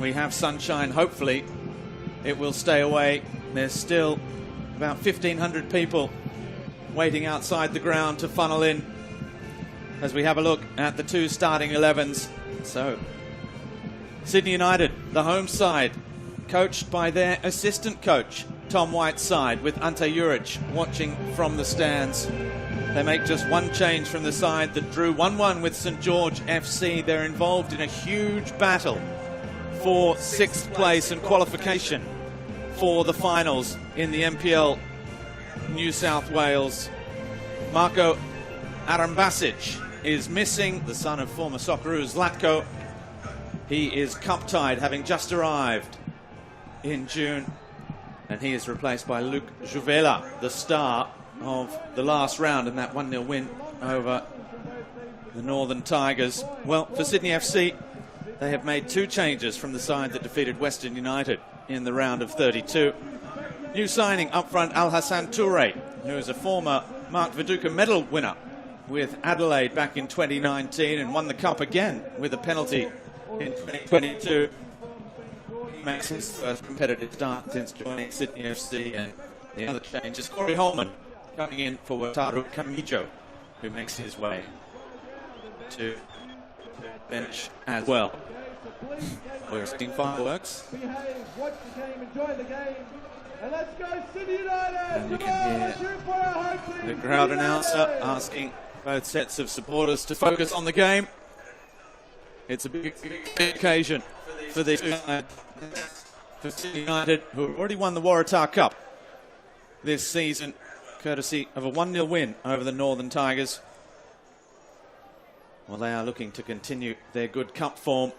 we have sunshine. Hopefully it will stay away. There's still about 1,500 people waiting outside the ground to funnel in as we have a look at the two starting 11s. So Sydney United, the home side, coached by their assistant coach, Tom Whiteside, with Ante Juric watching from the stands. They make just one change from the side that drew 1-1 with St George FC. They're involved in a huge battle for 6th place and qualification for the finals in the MPL New South Wales. Marko Arambasic is missing, the son of former Socceroo Zlatko. He is cup-tied, having just arrived in June, and he is replaced by Luke Juvela, the star of the last round in that 1-0 win over the Northern Tigers. Well, for Sydney FC, they have made two changes from the side that defeated Western United in the round of 32. New signing up front, Al Hassan Toure, who is a former Mark Viduka medal winner with Adelaide back in 2019 and won the cup again with a penalty in 2022. He makes his first competitive start since joining Sydney FC. And the other change is Corey Holman coming in for Wataru Kamijo, who makes his way to the bench as well. We're seeing fireworks. Watch the game, enjoy the game, and let's go Sydney United! And you can hear the crowd announcer asking both sets of supporters to focus on the game. It's a big occasion for the for Sydney United, who have already won the Waratah Cup this season, courtesy of a 1-0 win over the Northern Tigers. Well, they are looking to continue their good cup form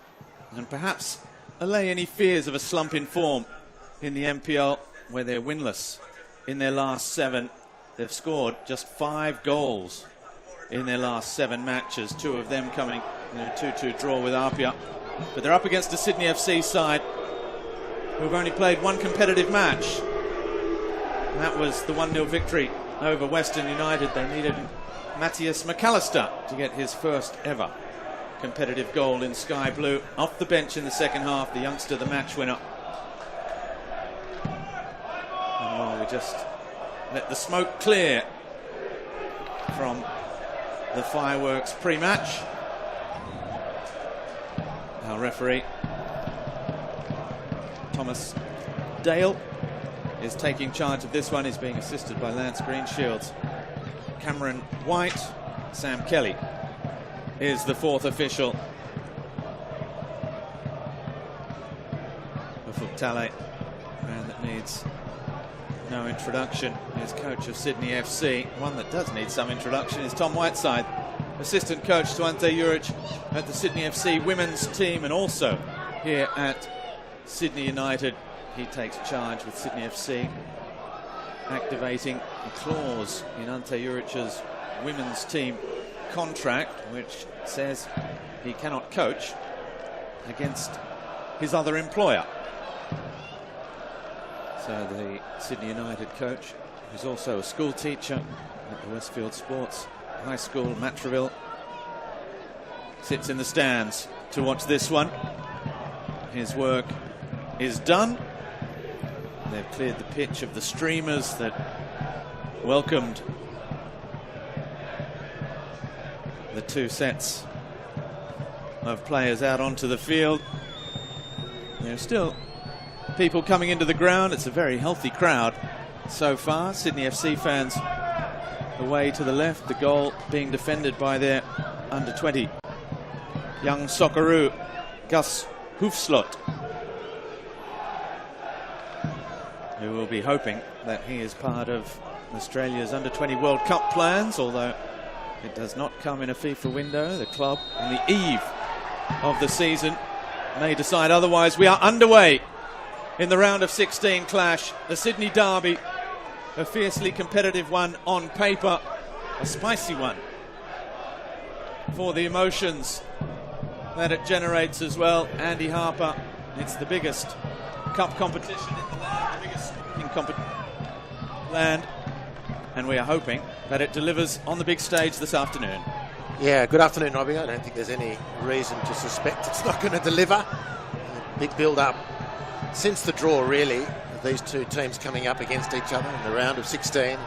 and perhaps allay any fears of a slump in form in the MPL, where they're winless in their last 7. They've scored just 5 goals in their last 7 matches, 2 of them coming in a 2-2 draw with Apia. But they're up against a Sydney FC side who've only played 1 competitive match. And that was the 1-0 victory over Western United. They needed Matthias McAllister to get his first ever competitive goal in Sky Blue. Off the bench in the second half, the youngster, the match winner. And while we just let the smoke clear from the fireworks pre-match, our referee, Thomas Dale, is taking charge of this one. He's being assisted by Lance Greenshields. Cameron White, Sam Kelly is the 4th official. Fulltime, man that needs no introduction, is coach of Sydney FC. One that does need some introduction is Tom Whiteside, assistant coach to Ante Juric at the Sydney FC women's team, and also here at Sydney United. He takes charge with Sydney FC, activating a clause in Ante Juric's women's team contract which says he cannot coach against his other employer. So the Sydney United coach, who's also a school teacher at the Westfield Sports High School, Matraville, sits in the stands to watch this one. His work is done. They've cleared the pitch of the streamers that welcomed the 2 sets of players out onto the field. There are still people coming into the ground. It's a very healthy crowd so far. Sydney FC fans away to the left, the goal being defended by their under-20 young Socceroo, Gus Hoofslot, who will be hoping that he is part of Australia's under-20 World Cup plans, although it does not come in a FIFA window. The club, on the eve of the season, may decide otherwise. We are underway in the round of 16 clash. The Sydney derby, a fiercely competitive one on paper, a spicy one for the emotions that it generates as well. Andy Harper, it's the biggest cup competition in the land, the biggest land, and we are hoping that it delivers on the big stage this afternoon. Yeah, good afternoon, Robbie. I don't think there's any reason to suspect it's not going to deliver. big build-up since the draw, really. These two teams coming up against each other in the round of 16. And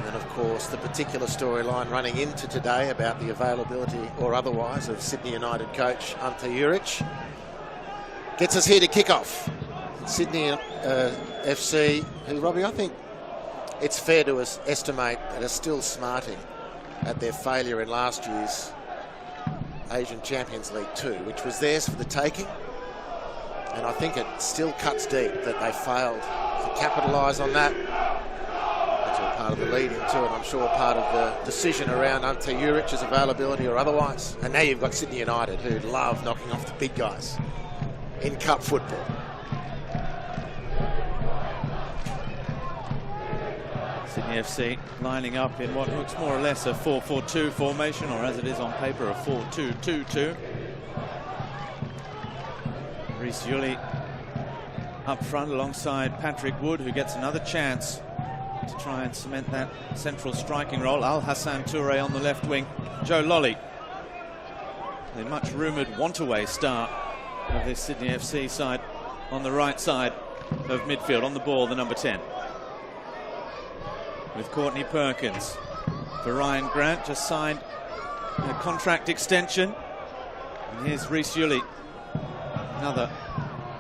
then, of course, the particular storyline running into today about the availability or otherwise of Sydney United coach Ante Juric. Gets us here to kick off. Sydney FC, who, Robbie, I think it's fair to estimate that are still smarting at their failure in last year's Asian Champions League 2, which was theirs for the taking. And I think it still cuts deep that they failed to capitalise on that. That's all part of the lead into it, I'm sure part of the decision around Ante Juric's availability or otherwise. And now you've got Sydney United, who love knocking off the big guys in cup football. Sydney FC lining up in what looks more or less a 4-4-2 formation, or as it is on paper, a 4-2-2-2. Rhys Yuli up front alongside Patrick Wood, who gets another chance to try and cement that central striking role. Al Hassan Toure on the left wing. Joe Lolly, the much rumoured want-away star of this Sydney FC side, on the right side of midfield. On the ball, the number 10. With Courtney Perkins. For Ryan Grant, just signed a contract extension. And here's Rhys Yuli, another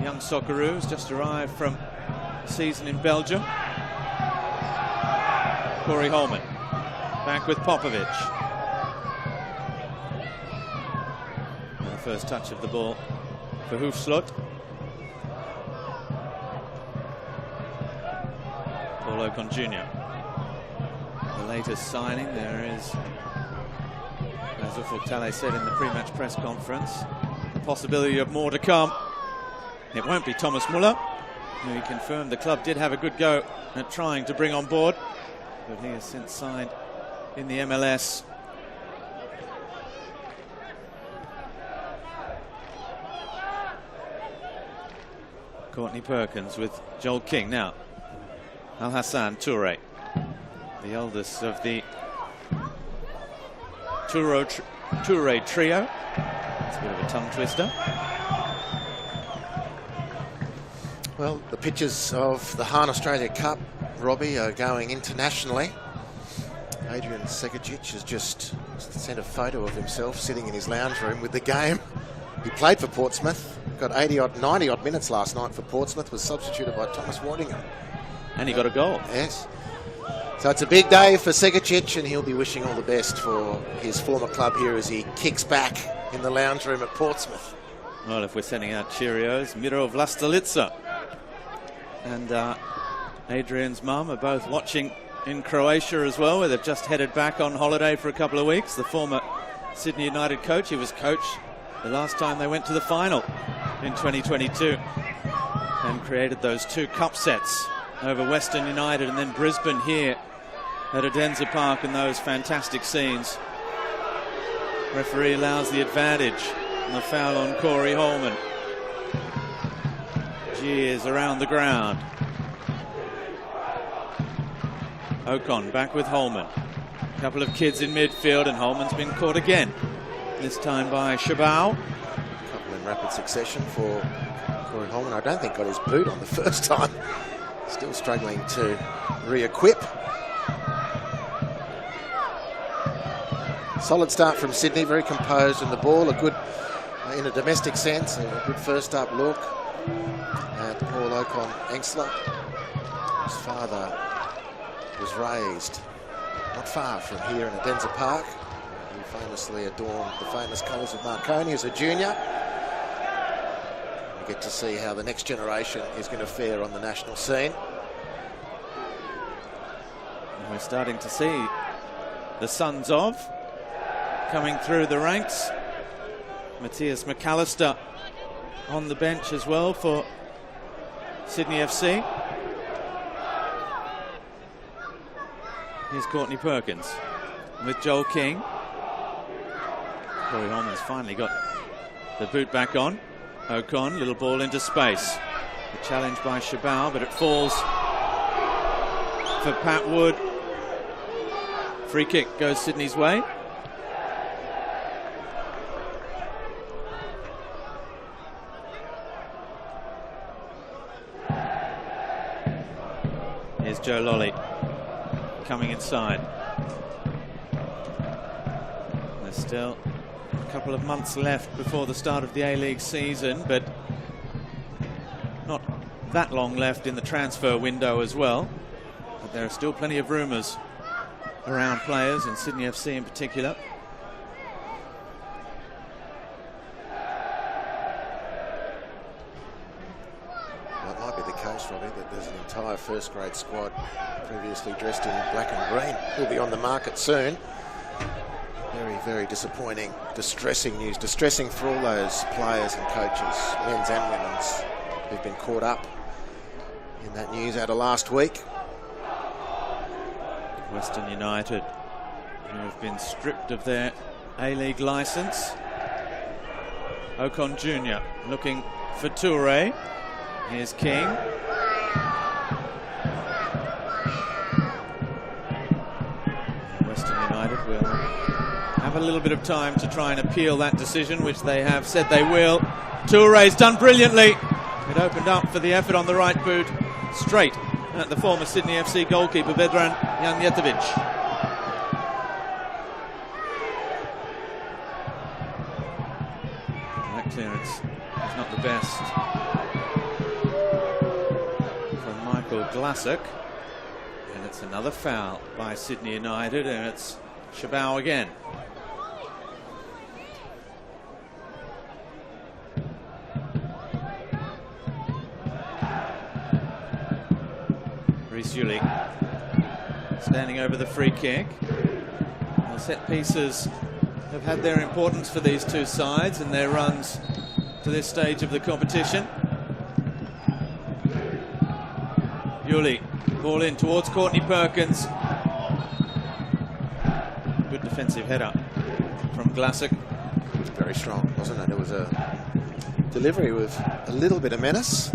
young Socceroo who's just arrived from a season in Belgium. Corey Holman back with Popovic. And the first touch of the ball for Hoefsloot. Paul Ocon Jr. The latest signing. There is, as Ufuk said in the pre-match press conference, the possibility of more to come. It won't be Thomas Muller, who he confirmed the club did have a good go at trying to bring on board, but he has since signed in the MLS. Courtney Perkins with Joel King now. Al Hassan Toure, the eldest of the Toure trio. It's a bit of a tongue twister. Well, the pitches of the Hahn Australia Cup, Robbie, are going internationally. Adrian Segacic has just sent a photo of himself sitting in his lounge room with the game. He played for Portsmouth, got 90-odd minutes last night for Portsmouth, was substituted by Thomas Waddingham. And he got a goal. Yes. So it's a big day for Segacic, and he'll be wishing all the best for his former club here as he kicks back in the lounge room at Portsmouth. Well, if we're sending out Cheerios, Miro Vlastelica and Adrian's mum are both watching in Croatia as well, where they've just headed back on holiday for a couple of weeks. The former Sydney United coach, he was coach the last time they went to the final in 2022 and created those two cup sets over Western United and then Brisbane here at Adenza Park, and those fantastic scenes. Referee allows the advantage and the foul on Corey Holman. Jeers around the ground. Ocon back with Holman. A couple of kids in midfield, and Holman's been caught again. This time by Shabao. A couple in rapid succession for Corey Holman. I don't think got his boot on the first time. Still struggling to re-equip. Solid start from Sydney, very composed in the ball. A good, in a domestic sense, a good first up look at Paul Ocon Engsler. His father was raised not far from here in Adenza Park. He famously adorned the famous colours of Marconi as a junior. We get to see how the next generation is going to fare on the national scene. And we're starting to see the sons of coming through the ranks. Matthias McAllister on the bench as well for Sydney FC. Here's Courtney Perkins with Joel King. Corey Holman's finally got the boot back on. Ocon, little ball into space. A challenge by Shabao, but it falls for Pat Wood. Free kick goes Sydney's way. Here's Joe Lolly coming inside. There's still a couple of months left before the start of the A-League season, but not that long left in the transfer window as well. But there are still plenty of rumours around players, in Sydney FC in particular. That might be the case, Robbie, that there's an entire first-grade squad previously dressed in black and green. Will be on the market soon. Very, very disappointing, distressing news. Distressing for all those players and coaches, men's and women's, who've been caught up in that news out of last week. Western United, who have been stripped of their A-League licence. Ocon Jr. looking for Toure. Here's King. Western United will have a little bit of time to try and appeal that decision, which they have said they will. Toure's done brilliantly. It opened up for the effort on the right boot, straight at the former Sydney FC goalkeeper Vedran Janjetovic. That clearance is not the best from Michael Glasek, and it's another foul by Sydney United, and it's Chabot again. Yuli standing over the free kick. The set pieces have had their importance for these two sides and their runs to this stage of the competition. Yuli, ball in towards Courtney Perkins. Good defensive header from Glasek. Very strong, wasn't it? It was a delivery with a little bit of menace.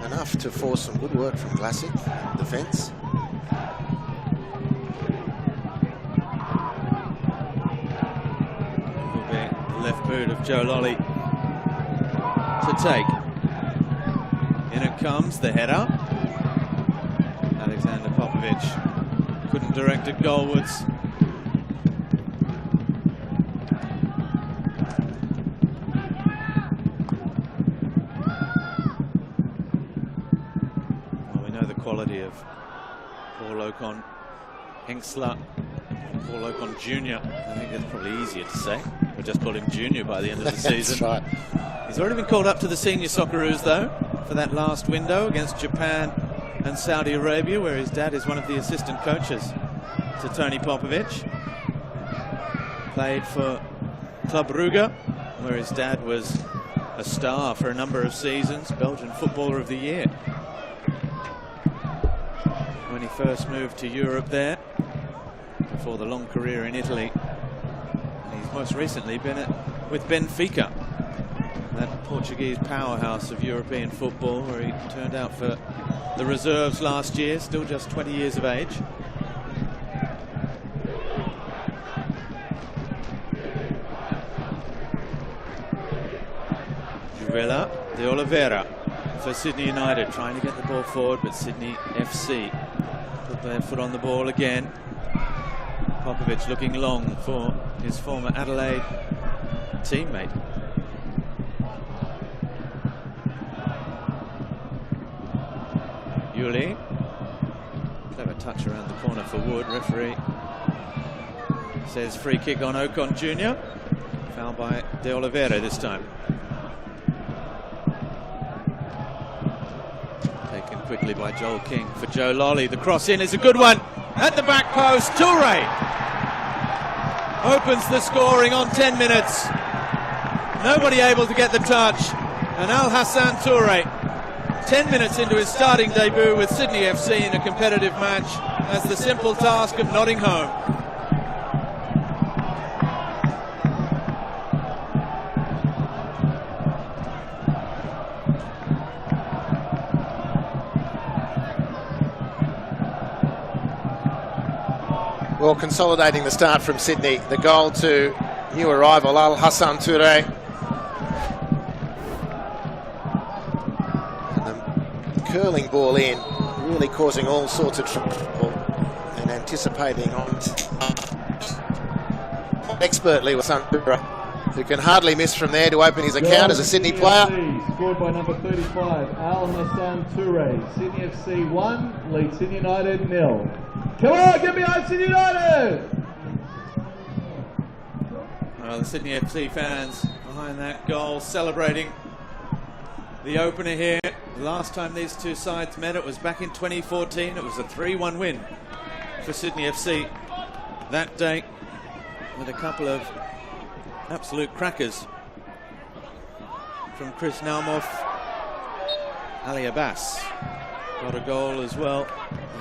Enough to force some good work from Glasek in defence. It will be the left boot of Joe Lolly to take. In it comes the header. Alexander Popovic couldn't direct it goalwards. Of Paul Ocon Hengsler, Paul Ocon Jr. I think that's probably easier to say. We'll just call him Junior by the end of the season. That's right. He's already been called up to the senior Socceroos, though, for that last window against Japan and Saudi Arabia, where his dad is one of the assistant coaches to Tony Popovic. Played for Club Brugge, where his dad was a star for a number of seasons, Belgian Footballer of the Year. When he first moved to Europe there, before the long career in Italy. And he's most recently been with Benfica, that Portuguese powerhouse of European football, where he turned out for the reserves last year, still just 20 years of age. Juvela de Oliveira for Sydney United, trying to get the ball forward, but Sydney FC put their foot on the ball again. Popovic looking long for his former Adelaide teammate. Yuli, clever touch around the corner for Wood. Referee says free kick on Ocon Jr. Foul by De Oliveira this time. Taken quickly by Joel King for Joe Lolly. The cross in is a good one. At the back post, Toure opens the scoring on 10 minutes. Nobody able to get the touch. And Al Hassan Toure, 10 minutes into his starting debut with Sydney FC in a competitive match, has the simple task of nodding home. Well, consolidating the start from Sydney, the goal to new arrival Al Hassan Toure. And the curling ball in, really causing all sorts of trouble and anticipating on expertly with Santura, who can hardly miss from there to open his account as a Sydney player. Scored by number 35, Al Hassan Toure. Sydney FC 1, lead Sydney United 0. Come on, get behind Sydney United! Well, the Sydney FC fans behind that goal celebrating the opener here. The last time these two sides met, it was back in 2014. It was a 3-1 win for Sydney FC that day, with a couple of absolute crackers from Chris Naumoff. Ali Abbas got a goal as well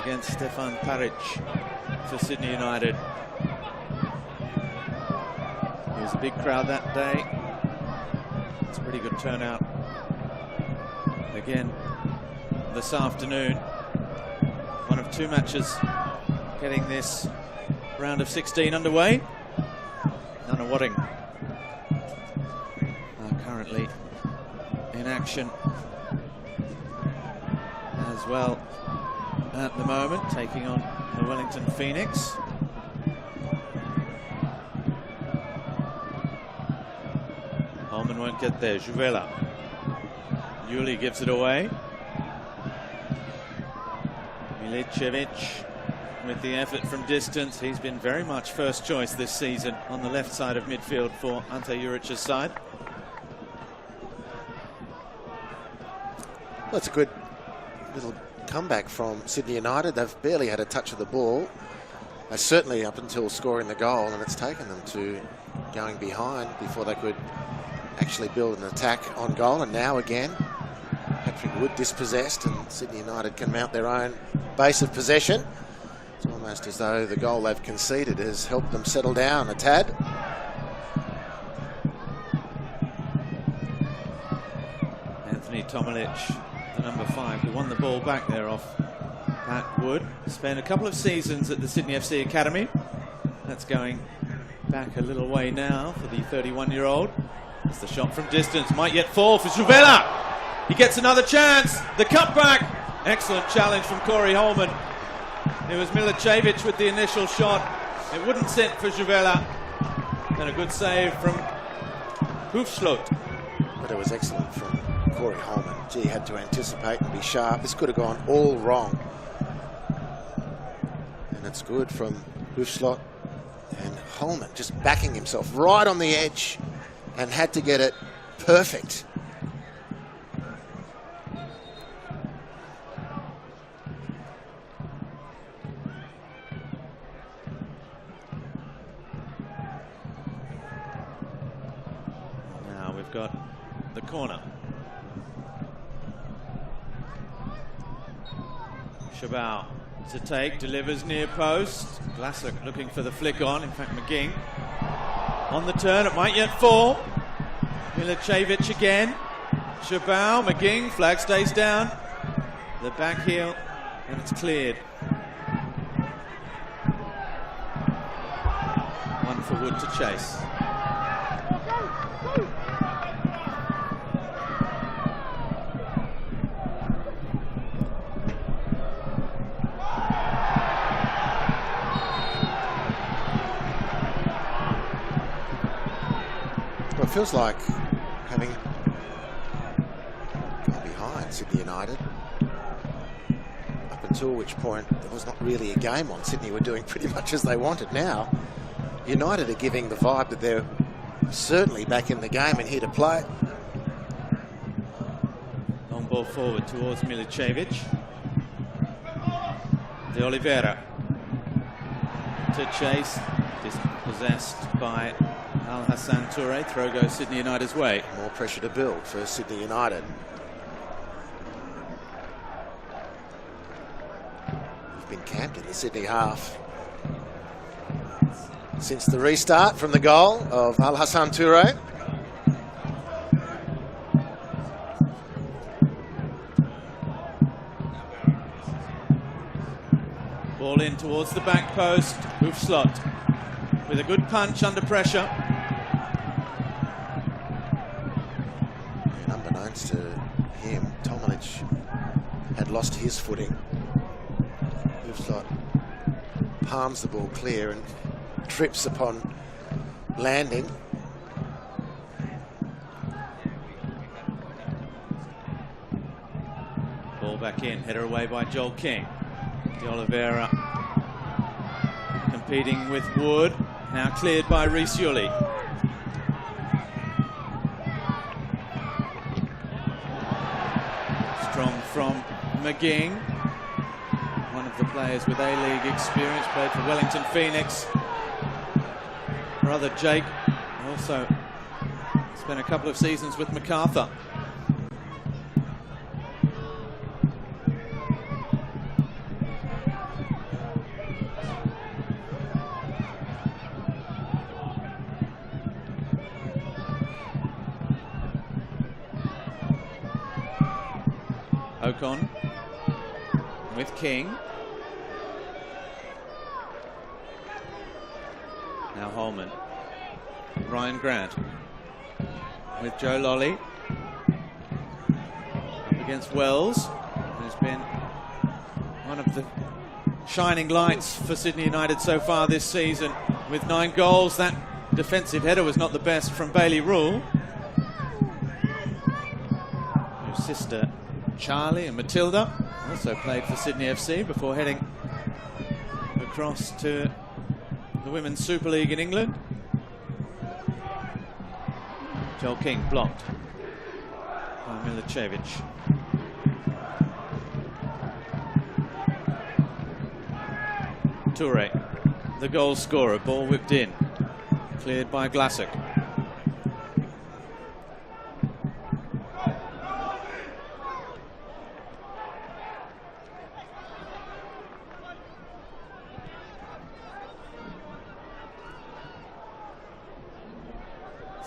against Stefan Paric for Sydney United. It was a big crowd that day. It's a pretty good turnout again this afternoon. One of two matches getting this round of 16 underway. Nunawading are currently in action as well at the moment, taking on the Wellington Phoenix. Holman won't get there. Juvela. Yuli gives it away. Milicevic with the effort from distance. He's been very much first choice this season on the left side of midfield for Ante Juric's side. Well, it's a good little comeback from Sydney United. They've barely had a touch of the ball. They certainly up until scoring the goal, and it's taken them to going behind before they could actually build an attack on goal. And now again, Patrick Wood dispossessed, and Sydney United can mount their own base of possession. It's almost as though the goal they've conceded has helped them settle down a tad. Anthony Tomilic, the number 5, who won the ball back there off Pat Wood. Spent a couple of seasons at the Sydney FC Academy. That's going back a little way now for the 31-year-old. It's the shot from distance, might yet fall for Juvela. He gets another chance. The cutback. Excellent challenge from Corey Holman. It was Milicevic with the initial shot. It wouldn't sit for Juvela. And a good save from Hoefslot. But it was excellent from Corey Holman. Gee, had to anticipate and be sharp. This could have gone all wrong. And it's good from Hoefslot. And Holman just backing himself right on the edge and had to get it perfect. Now we've got the corner. Chabal to take, delivers near post. Glasser looking for the flick on, in fact McGing. On the turn, it might yet fall. Milicevic again. Chabal, McGing, flag stays down. The back heel, and it's cleared. One for Wood to chase. Well, it feels like having gone behind Sydney United, up until which point there was not really a game on. Sydney were doing pretty much as they wanted. Now United are giving the vibe that they're certainly back in the game and here to play. Long ball forward towards Milicevic. De Oliveira to chase, dispossessed by Al Hassan Toure. Throw goes Sydney United's way. More pressure to build for Sydney United. We've been camped in the Sydney half since the restart from the goal of Al Hassan Toure. Ball in towards the back post. Hoefslot with a good punch under pressure. And unbeknownst to him, Tomilic had lost his footing Hoofslot palms the ball clear and trips upon landing. Ball back in, header away by Joel King. De Oliveira competing with Wood, now cleared by Rhys Yuli. Strong from McGing, one of the players with A-League experience, played for Wellington Phoenix. Brother Jake also spent a couple of seasons with MacArthur. Ocon with King. Now Holman. Ryan Grant with Joe Lolly. Up against Wells, who's been one of the shining lights for Sydney United so far this season with 9 goals. That defensive header was not the best from Bailey Rule. Her sister Charlie and Matilda also played for Sydney FC before heading across to the Women's Super League in England. Joel King blocked by Milicevic. Toure, the goal scorer, ball whipped in, cleared by Glassick.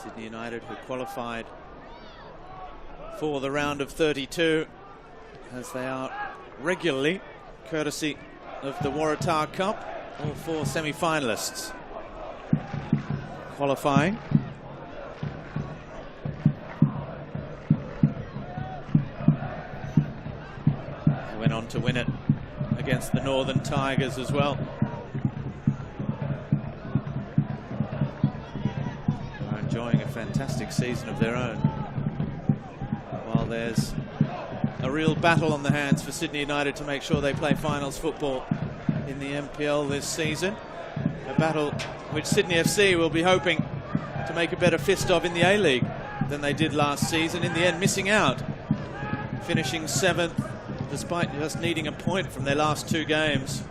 Sydney United, who qualified for the round of 32, as they are regularly, courtesy of the Waratah Cup, all 4 semi-finalists qualifying. They went on to win it against the Northern Tigers as well. Enjoying a fantastic season of their own, while there's a real battle on the hands for Sydney United to make sure they play finals football in the MPL this season. A battle which Sydney FC will be hoping to make a better fist of in the A-League than they did last season, in the end missing out, finishing 7th despite just needing a point from their last 2 games.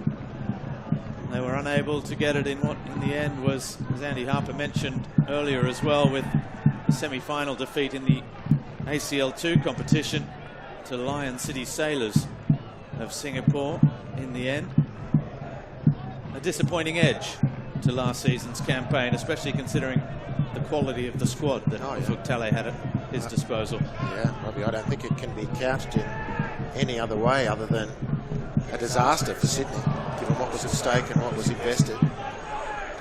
They were unable to get it in what in the end was, as Andy Harper mentioned earlier as well, with a semi-final defeat in the ACL2 competition to Lion City Sailors of Singapore in the end. A disappointing edge to last season's campaign, especially considering the quality of the squad that Fulltime had at his disposal. Yeah, Robbie, I don't think it can be couched in any other way other than a disaster for Sydney, given what was at stake and what was invested,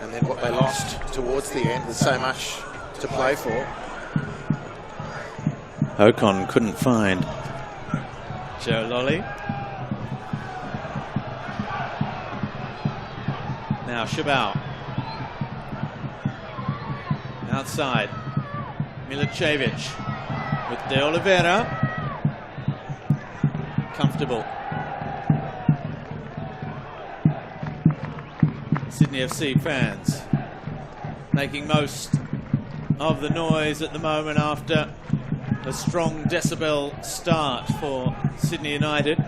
and then what they lost towards the end with so much to play for. Ocon couldn't find Joe Lolly. Now Shabao. Outside. Milicevic with De Oliveira. Comfortable. Sydney FC fans making most of the noise at the moment after a strong decibel start for Sydney United.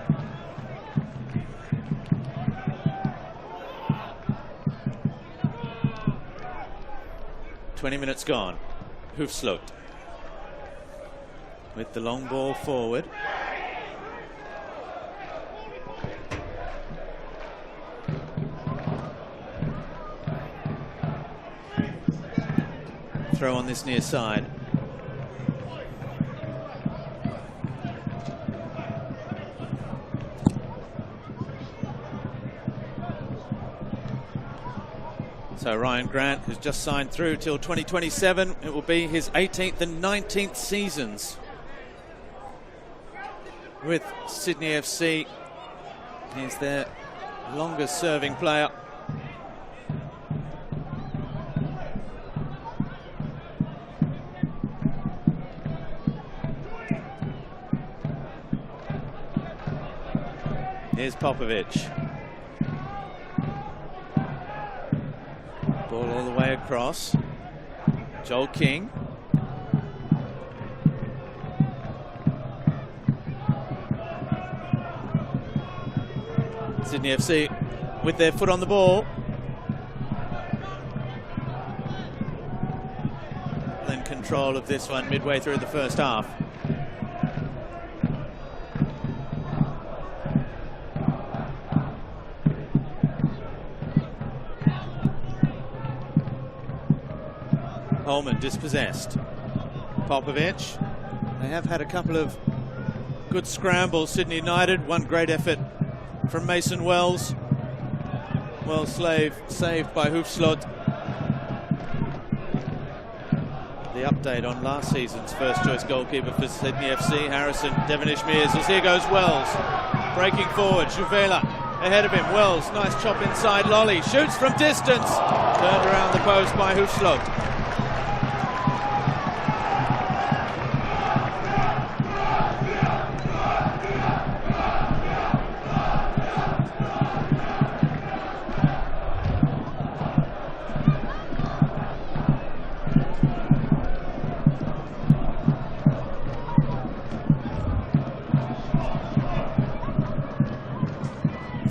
Minutes gone. Hoofslot with the long ball forward. Throw on this near side. So Ryan Grant, who's just signed through till 2027, it will be his 18th and 19th seasons with Sydney FC. He's their longest serving player. Here's Popovic. Ball all the way across. Joel King. Sydney FC with their foot on the ball. Then control of this one midway through the first half. Holman dispossessed. Popovic. They have had a couple of good scrambles, Sydney United. One great effort from Mason Wells. Well saved by Hoofslot. The update on last season's first choice goalkeeper for Sydney FC, Harrison Devonish Mears, as here goes Wells. Breaking forward, Juvela ahead of him. Wells, nice chop inside, Lolly shoots from distance. Turned around the post by Hoofslot.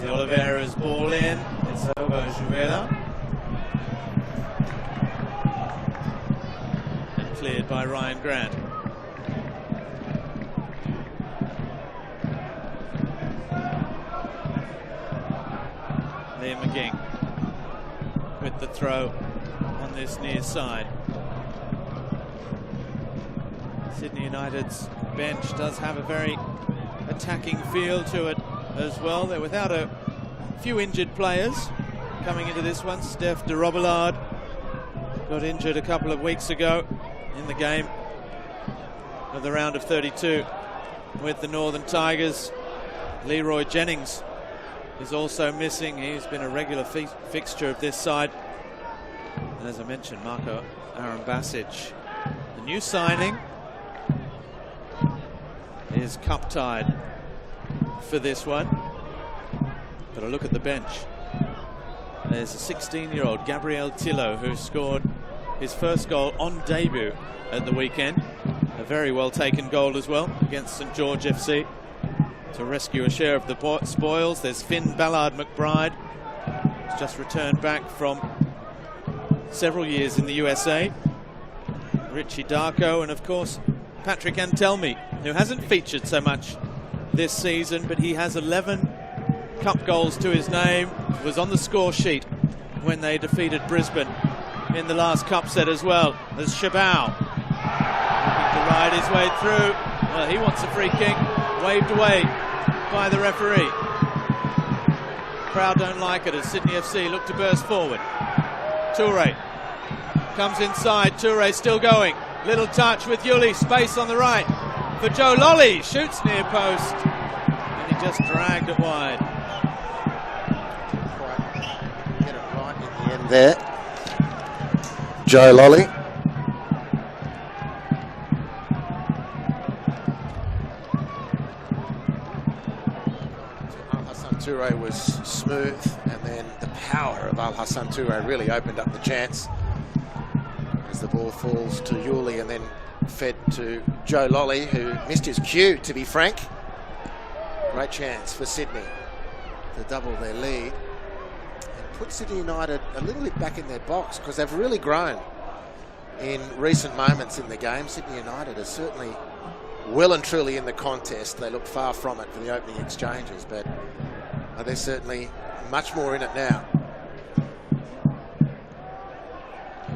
Oliveira's ball in. It's over Juvela. And cleared by Ryan Grant. Liam McGing with the throw on this near side. Sydney United's bench does have a very attacking feel to it as well. They're without a few injured players coming into this one. Steph de Robillard got injured a couple of weeks ago in the game of the round of 32 with the Northern Tigers. Leroy Jennings is also missing. He's been a regular fixture of this side. And as I mentioned, Marco Arambasic, the new signing, is cup tied for this one. But a look at the bench. There's a 16-year-old Gabriel Tillo who scored his first goal on debut at the weekend. A very well taken goal as well against St George FC to rescue a share of the spoils. There's Finn Ballard McBride, who's just returned back from several years in the USA. Richie Darko, and of course Patrick Antelmi, who hasn't featured so much this season, but he has 11 cup goals to his name. Was on the score sheet when they defeated Brisbane in the last cup set as well. There's Shabao looking to ride his way through. Well, he wants a free kick, waved away by the referee. Crowd don't like it as Sydney FC look to burst forward. Toure comes inside. Toure still going. Little touch with Yuli. Space on the right for Joe Lolly. Shoots near post. And he just dragged it wide. Get it right in the end there. Joe Lolly. Al-Hassan Toure was smooth, and then the power of Al-Hassan Toure really opened up the chance as the ball falls to Yuli and then fed to Joe Lolly, who missed his cue, to be frank. Great chance for Sydney to double their lead and put Sydney United a little bit back in their box, because they've really grown in recent moments in the game. Sydney United are certainly well and truly in the contest. They look far from it for the opening exchanges, but they're certainly much more in it now.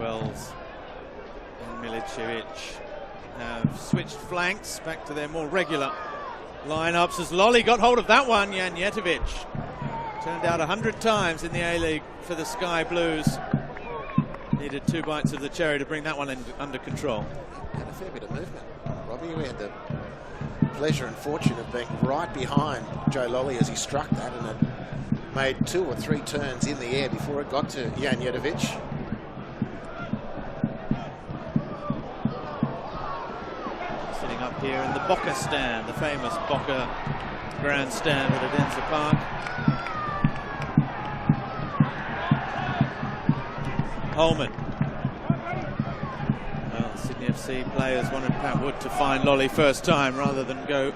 Wells and Milicevic have switched flanks back to their more regular lineups as Lolly got hold of that one. Janjetovic turned out 100 times in the A-League for the Sky Blues. Needed 2 bites of the cherry to bring that one under control. And a fair bit of movement. Robbie, we had the pleasure and fortune of being right behind Joe Lolly as he struck that, and it made 2 or 3 turns in the air before it got to Janjetovic. Sitting up here in the Boca stand, the famous Boca grandstand at Odense Park. Holman. Well, Sydney FC players wanted Pat Wood to find Lolly first time rather than go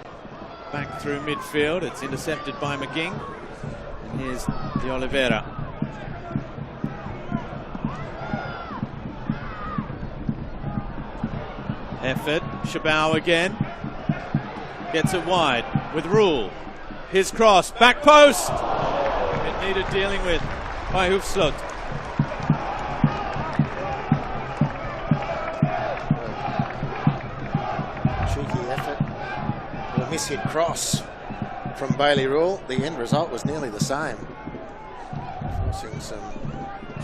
back through midfield. It's intercepted by McGing. And here's De Oliveira. Effort. Shabao again. Gets it wide with Rule. His cross. Back post. It needed dealing with by Hoefsloot. Cheeky effort. Or miss-hit cross from Bailey Rule. The end result was nearly the same. Forcing some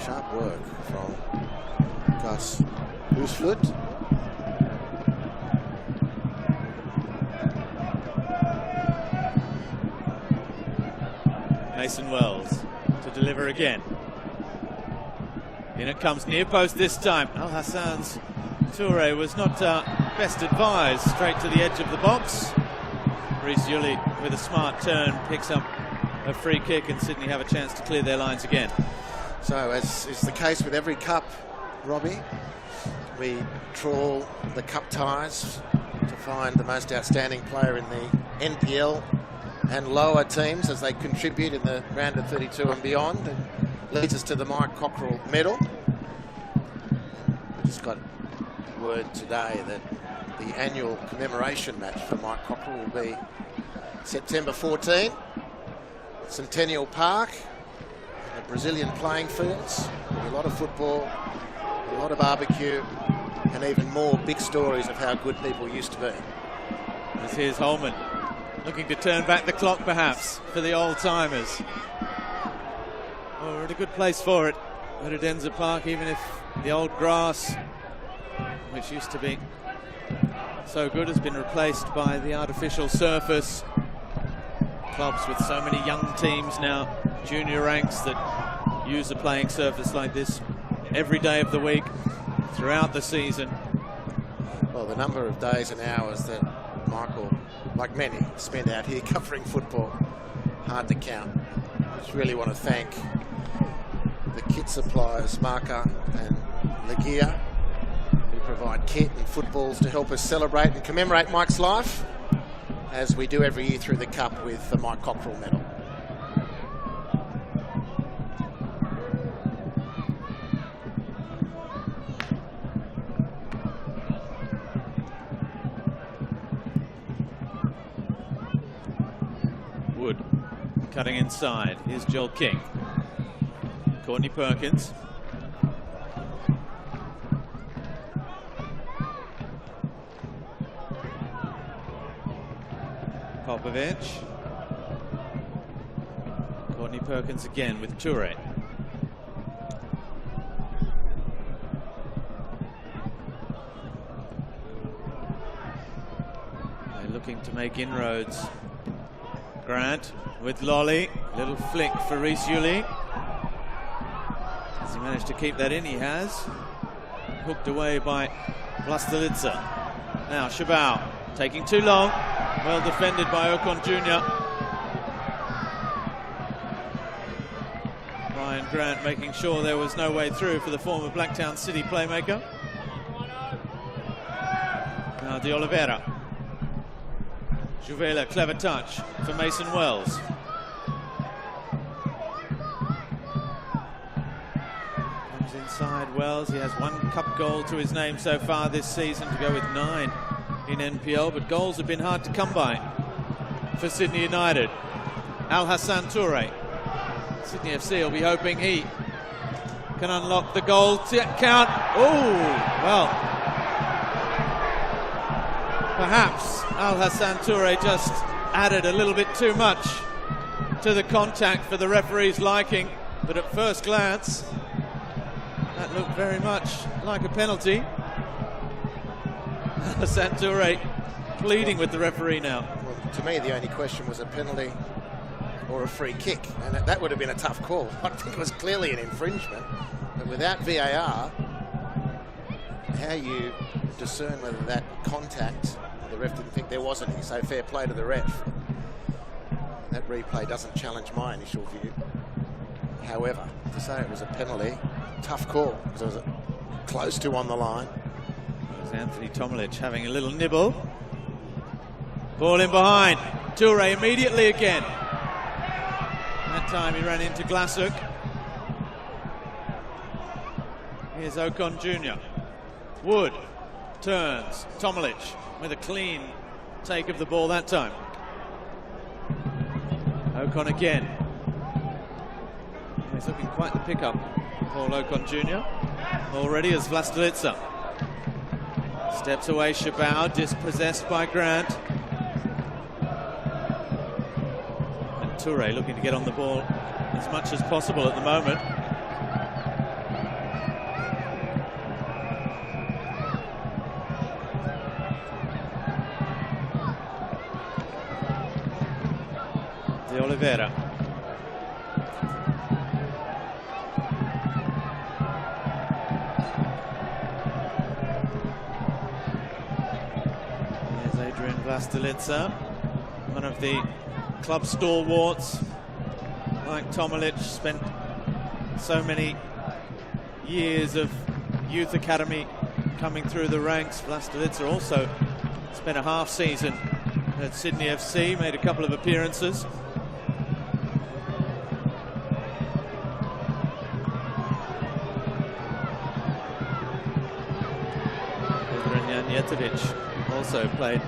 sharp work from Gus Hoefsloot. Mason Wells to deliver again. In it comes near post this time. Al Hassan's Toure was not best advised. Straight to the edge of the box. Reece Yuli with a smart turn picks up a free kick, and Sydney have a chance to clear their lines again. So, as is the case with every cup, Robbie, we trawl the cup ties to find the most outstanding player in the NPL and lower teams as they contribute in the round of 32 and beyond. It leads us to the Mike Cockrell medal. Just got word today that the annual commemoration match for Mike Cockrell will be September 14, Centennial Park, the Brazilian playing fields. There'll be a lot of football, a lot of barbecue, and even more big stories of how good people used to be. As here's Holman, looking to turn back the clock perhaps for the old-timers. Oh, we're at a good place for it at Odense Park, even if the old grass, which used to be so good, has been replaced by the artificial surface. Clubs with so many young teams now, junior ranks, that use a playing surface like this every day of the week, throughout the season. Well, the number of days and hours that Michael, like many, spend out here covering football, hard to count. Just really want to thank the kit suppliers, Marca and Legia, who provide kit and footballs to help us celebrate and commemorate Mike's life, as we do every year through the Cup with the Mike Cockrell medal. Wood cutting inside. Here's Joel King. Courtney Perkins. Popovic. Courtney Perkins again with Toure. They're looking to make inroads. Grant with Lolly. Little flick for Reece Yuli. Has he managed to keep that in? He has. Hooked away by Vlastelica. Now Shabao taking too long. Well defended by Ocon Jr. Ryan Grant making sure there was no way through for the former Blacktown City playmaker. Now De Oliveira. Juvela, clever touch for Mason Wells. Comes inside Wells. He has 1 cup goal to his name so far this season, to go with 9 in NPL, but goals have been hard to come by for Sydney United. Al Hassan Toure. Sydney FC will be hoping he can unlock the goal count. Oh, well, perhaps Al Hassan Toure just added a little bit too much to the contact for the referee's liking, but at first glance that looked very much like a penalty. Hassan Toure pleading with the referee now. Well, to me, the only question was a penalty or a free kick, and that would have been a tough call. I think it was clearly an infringement, but without VAR, how you discern whether that contact, the ref didn't think there was any, so fair play to the ref. That replay doesn't challenge my initial view. However, to say it was a penalty, tough call, because it was close to on the line. There's Anthony Tomic having a little nibble. Ball in behind. Toure immediately again. That time he ran into Glassuk. Here's Ocon Jr. Wood turns. Tomic with a clean take of the ball that time. Ocon again. He's looking quite the pickup, Paul Ocon Jr. Already as Vlastelica. Steps away Chabot, dispossessed by Grant. And Toure looking to get on the ball as much as possible at the moment. De Oliveira. Vlastelica, one of the club stalwarts, like Tomic, spent so many years of youth academy coming through the ranks. Vlastelica also spent a half season at Sydney FC, made a couple of appearances. Janjetovic also played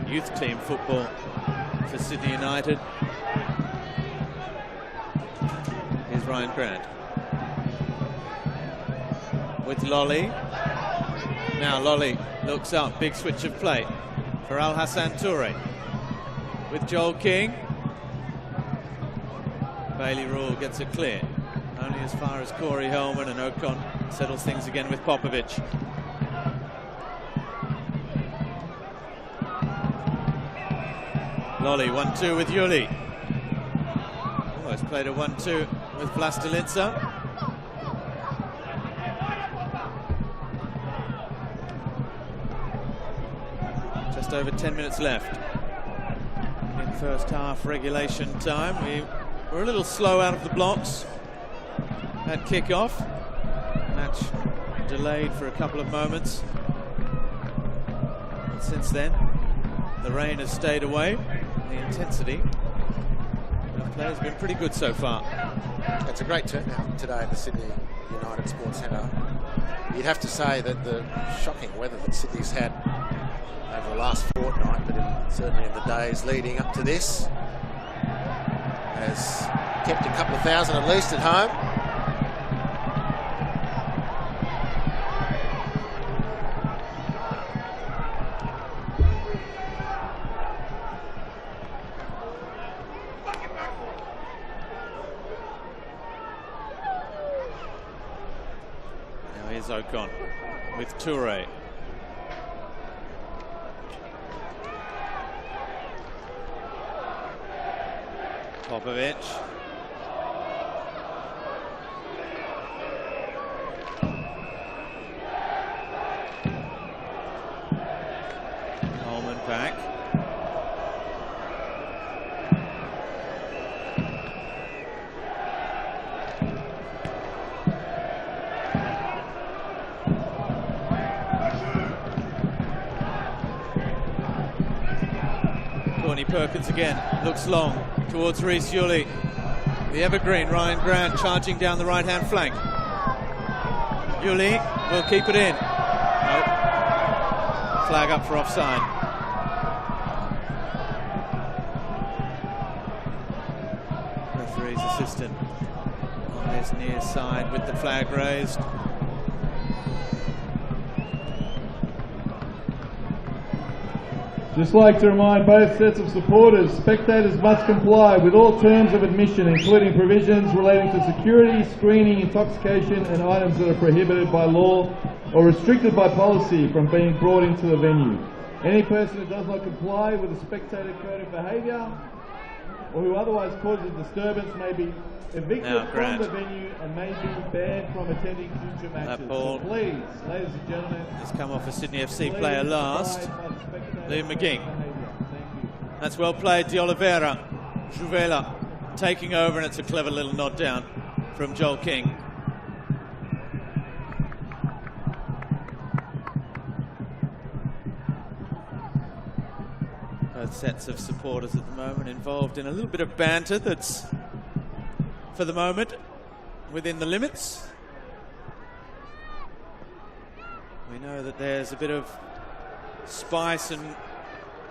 youth team football for Sydney United. Here's Ryan Grant with Lolly. Now Lolly looks up, big switch of play for Al Hassan Toure with Joel King. Bailey Rule gets it clear, only as far as Corey Hellman, and Ocon settles things again with Popovic. Lolly 1-2 with Yuli. Almost played a 1-2 with Vlastelica. Just over 10 minutes left in first half regulation time. We were a little slow out of the blocks at kickoff. Match delayed for a couple of moments. And since then, the rain has stayed away. The intensity of play has been pretty good so far. It's a great turnout today at the Sydney United Sports Centre. You'd have to say that the shocking weather that Sydney's had over the last fortnight, but certainly in the days leading up to this, has kept a couple of thousand at least at home. Ocon with Toure. Popovic. Coleman back. Perkins again, looks long towards Reece Yuli. The evergreen Ryan Grant charging down the right-hand flank. Yuli will keep it in. Nope. Flag up for offside. Referee's assistant on his near side with the flag raised. Just like to remind both sets of supporters, spectators must comply with all terms of admission, including provisions relating to security, screening, intoxication, and items that are prohibited by law or restricted by policy from being brought into the venue. Any person who does not comply with the spectator code of behaviour or who otherwise causes disturbance may be evicted from the venue and may be banned from attending future matches. That ball, so please, ladies and gentlemen, has come off a Sydney FC player last. Liam McGing. That's well played. De Oliveira. Juvela taking over, and it's a clever little nod down from Joel King. Both sets of supporters at the moment involved in a little bit of banter that's, for the moment, within the limits. We know that there's a bit of spice and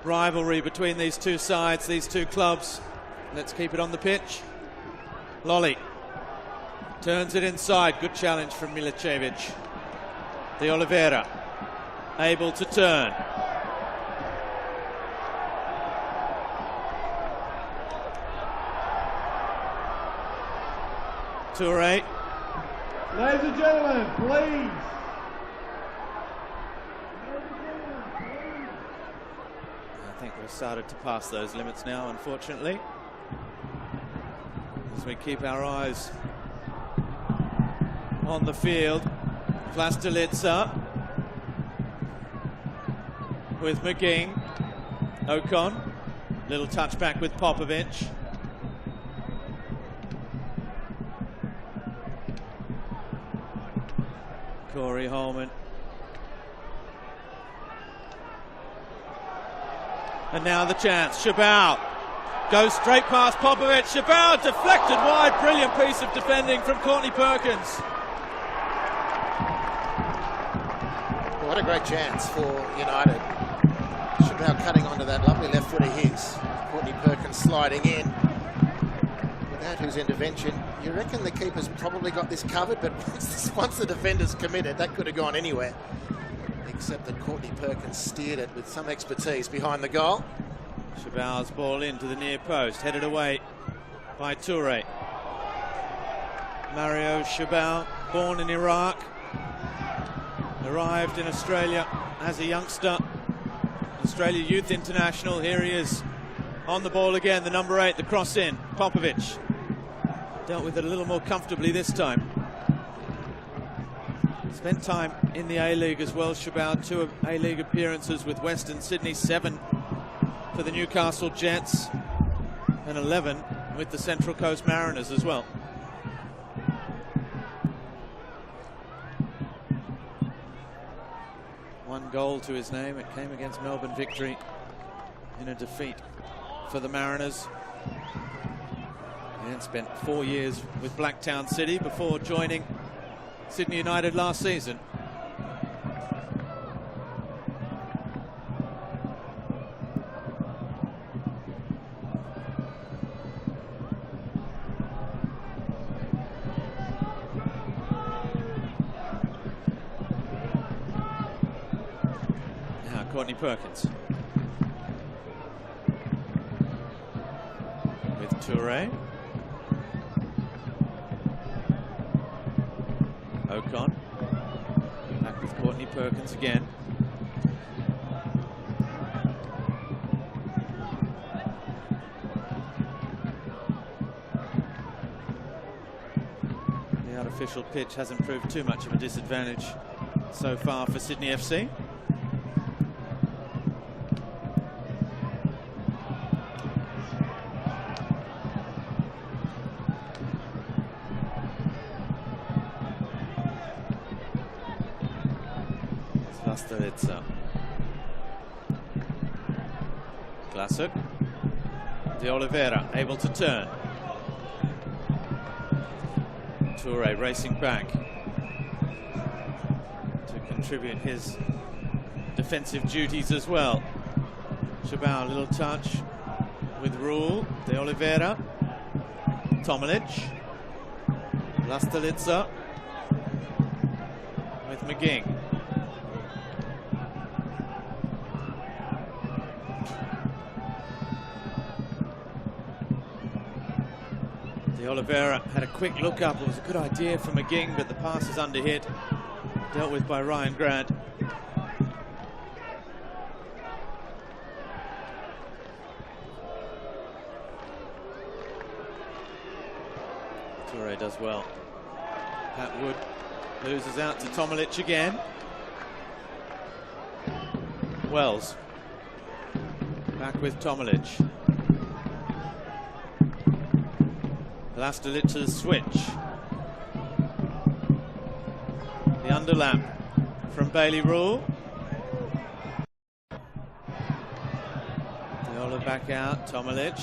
rivalry between these two sides, these two clubs. Let's keep it on the pitch. Lolly turns it inside. Good challenge from Milicevic. De Oliveira able to turn. Toure. Ladies and gentlemen, please. I think we've started to pass those limits now, unfortunately. As we keep our eyes on the field. Vlastelica with McGing. Ocon. Little touchback with Popovic. Corey Holman. And now the chance. Chabal goes straight past Popovic. Chabal deflected wide. Brilliant piece of defending from Courtney Perkins. What a great chance for United. Chabal cutting onto that lovely left foot of his. Courtney Perkins sliding in. Without whose intervention, you reckon the keeper's probably got this covered, but once the defender's committed, that could have gone anywhere. Except that Courtney Perkins steered it with some expertise behind the goal. Chabal's ball into the near post, headed away by Toure. Mario Chabal, born in Iraq, arrived in Australia as a youngster. Australia Youth International. Here he is on the ball again, the number 8, the cross in. Popovic dealt with it a little more comfortably this time. Spent time in the A-League as well, Chabal. 2 A-League appearances with Western Sydney, 7 for the Newcastle Jets, and 11 with the Central Coast Mariners as well. One goal to his name. It came against Melbourne Victory in a defeat for the Mariners. And spent 4 years with Blacktown City before joining Sydney United last season. Now Courtney Perkins with Toure. Ocon back with Courtney Perkins again. The artificial pitch hasn't proved too much of a disadvantage so far for Sydney FC. Vlastelica. Klasuk. De Oliveira able to turn. Toure racing back to contribute his defensive duties as well. Chabal, a little touch with Rule. De Oliveira. Tomilic. Vlastelica with McGing. De Oliveira had a quick look up. It was a good idea for McGing, but the pass is under hit. Dealt with by Ryan Grant. Toure does well. Pat Wood loses out to Tomilic again. Wells back with Tomilic. Lastelic to the switch. The underlap from Bailey Rule. Viola back out. Tomilic.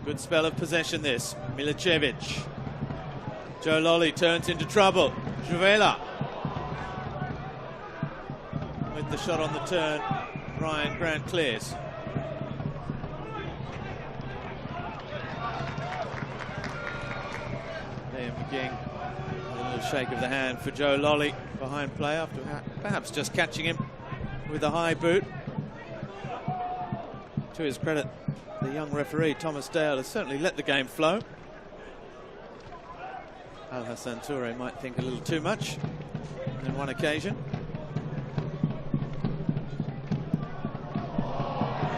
Good spell of possession this. Milicevic. Joe Lolly turns into trouble. Juvela. With the shot on the turn, Ryan Grant clears. Liam McGing, a little shake of the hand for Joe Lolly behind play after perhaps just catching him with a high boot. To his credit, the young referee Thomas Dale has certainly let the game flow. Al Hassan Toure might think a little too much on one occasion.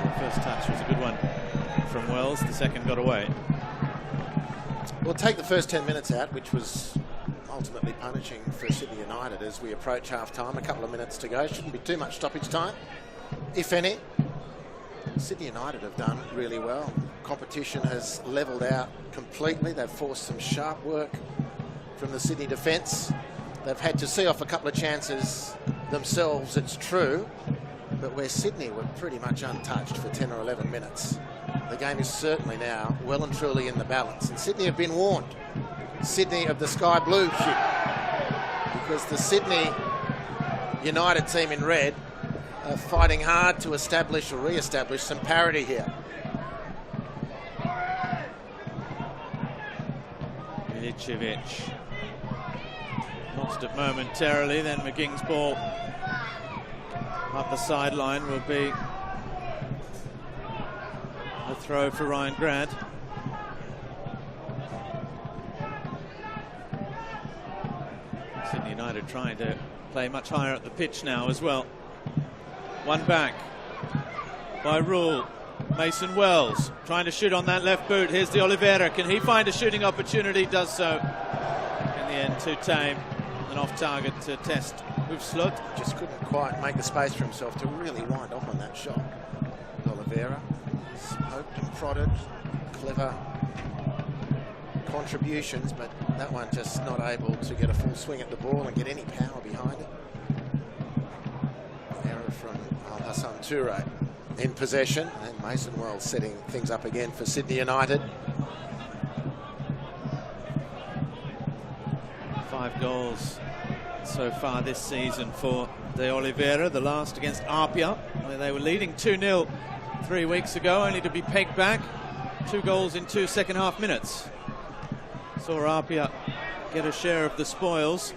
The first touch was a good one from Wells, the second got away. We'll take the first 10 minutes out, which was ultimately punishing for Sydney United as we approach half-time. A couple of minutes to go. Shouldn't be too much stoppage time, if any. Sydney United have done really well. Competition has levelled out completely. They've forced some sharp work from the Sydney defence. They've had to see off a couple of chances themselves, it's true, but where Sydney were pretty much untouched for 10 or 11 minutes. The game is certainly now well and truly in the balance, and Sydney have been warned. Sydney of the sky blue ship, because the Sydney United team in red are fighting hard to establish or re-establish some parity here. Milicevic lost it momentarily, then McGing's ball up the sideline will be a throw for Ryan Grant. Sydney United trying to play much higher up the pitch now as well. One back by Rule. Mason Wells trying to shoot on that left boot. Here's the Oliveira. Can he find a shooting opportunity? Does so. In the end, too tame and off target to test with Slut. Just couldn't quite make the space for himself to really wind up on that shot. Oliveira poked and prodded. Clever contributions, but that one just not able to get a full swing at the ball and get any power behind it. Error from Al Hassan Toure in possession, and Mason Wells setting things up again for Sydney United. 5 goals so far this season for De Oliveira, the last against Apia, where they were leading 2-0 3 weeks ago, only to be pegged back. 2 goals in 2 second half minutes. Saw Apia get a share of the spoils.